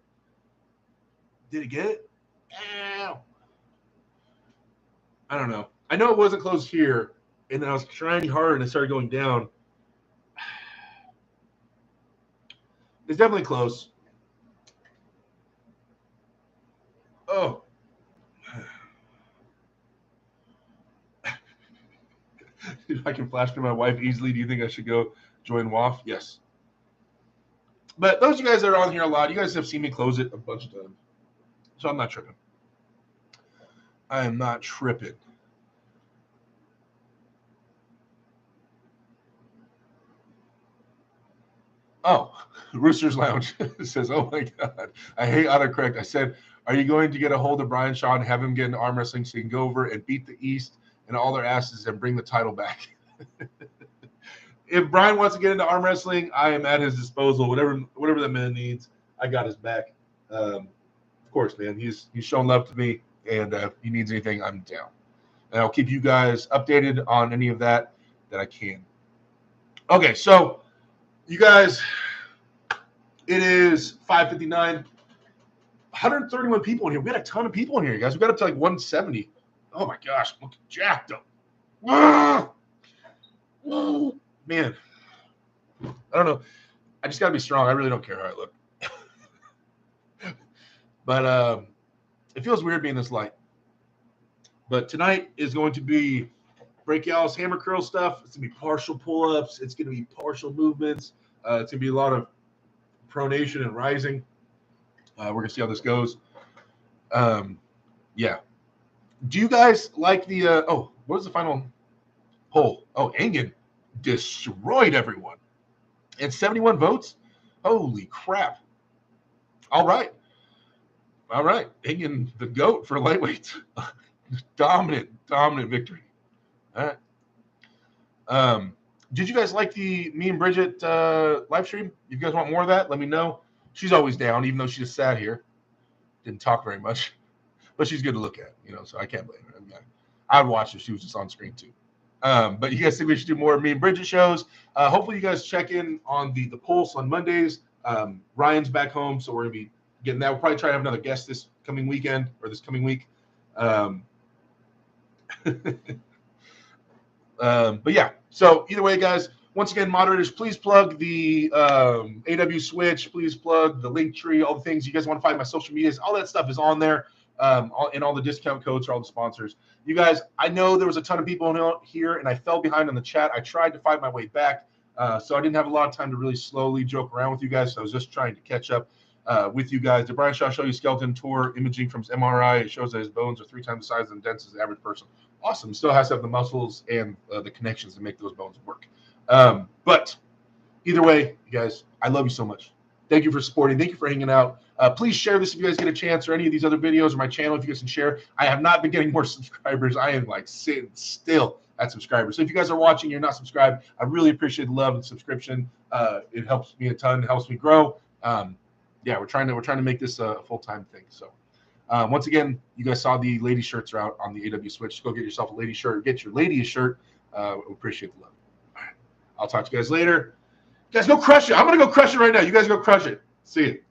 Did it get it? Ow. I don't know. I know it wasn't closed here, and then I was trying hard and it started going down. It's definitely close. Oh. If I can flash to my wife easily, do you think I should go join WAF? Yes. But those of you guys that are on here a lot, you guys have seen me close it a bunch of times. So I'm not tripping. I am not tripping. Oh, Rooster's Lounge says, oh my God, I hate autocorrect. I said, are you going to get a hold of Brian Shaw and have him get into arm wrestling so he can go over and beat the East and all their asses and bring the title back? If Brian wants to get into arm wrestling, I am at his disposal. Whatever that man needs, I got his back. Of course, man. He's shown love to me, and if he needs anything, I'm down. And I'll keep you guys updated on any of that I can. Okay, so you guys, it is 5:59. 131 people in here. We got a ton of people in here, guys. We got up to like 170. Oh my gosh, look jacked up. Man, I don't know. I just got to be strong. I really don't care how I look. But it feels weird being this light. But tonight is going to be Breakouts, hammer curl stuff. It's going to be partial pull-ups. It's going to be partial movements. It's going to be a lot of pronation and rising. We're going to see how this goes. Yeah. Do you guys like the what was the final poll? Oh, Engen destroyed everyone. And 71 votes? Holy crap. All right. Engen, the GOAT for lightweights. dominant victory. All right. Did you guys like the me and Bridget live stream? If you guys want more of that, let me know. She's always down, even though she just sat here. Didn't talk very much. But she's good to look at, so I can't blame her. I mean, I'd watch if she was just on screen too. But you guys think we should do more me and Bridget shows? Hopefully you guys check in on the Pulse on Mondays. Ryan's back home, so we're going to be getting that. We'll probably try to have another guest this coming weekend or this coming week. But yeah, so either way, guys, once again, moderators, please plug the AW Switch. Please plug the link tree, all the things you guys want to find my social medias. All that stuff is on there. And all the discount codes for all the sponsors. You guys, I know there was a ton of people here, and I fell behind in the chat. I tried to fight my way back, so I didn't have a lot of time to really slowly joke around with you guys, so I was just trying to catch up. with you guys. Did Brian Shaw show you skeleton tour imaging from his MRI? It shows that his bones are 3 times the size and dense as the average person. Awesome. Still has to have the muscles and the connections to make those bones work. But either way, you guys, I love you so much. Thank you for supporting. Thank you for hanging out. Please share this if you guys get a chance, or any of these other videos, or my channel if you guys can share. I have not been getting more subscribers. I am like sitting still at subscribers. So if you guys are watching, you're not subscribed, I really appreciate the love and subscription. It helps me a ton. It helps me grow. Yeah, we're trying to make this a full-time thing. So once again, you guys saw the lady shirts are out on the AW Switch. Go get yourself a lady shirt. Get your lady a shirt. We appreciate the love. All right. I'll talk to you guys later. You guys go crush it. I'm going to go crush it right now. You guys go crush it. See you.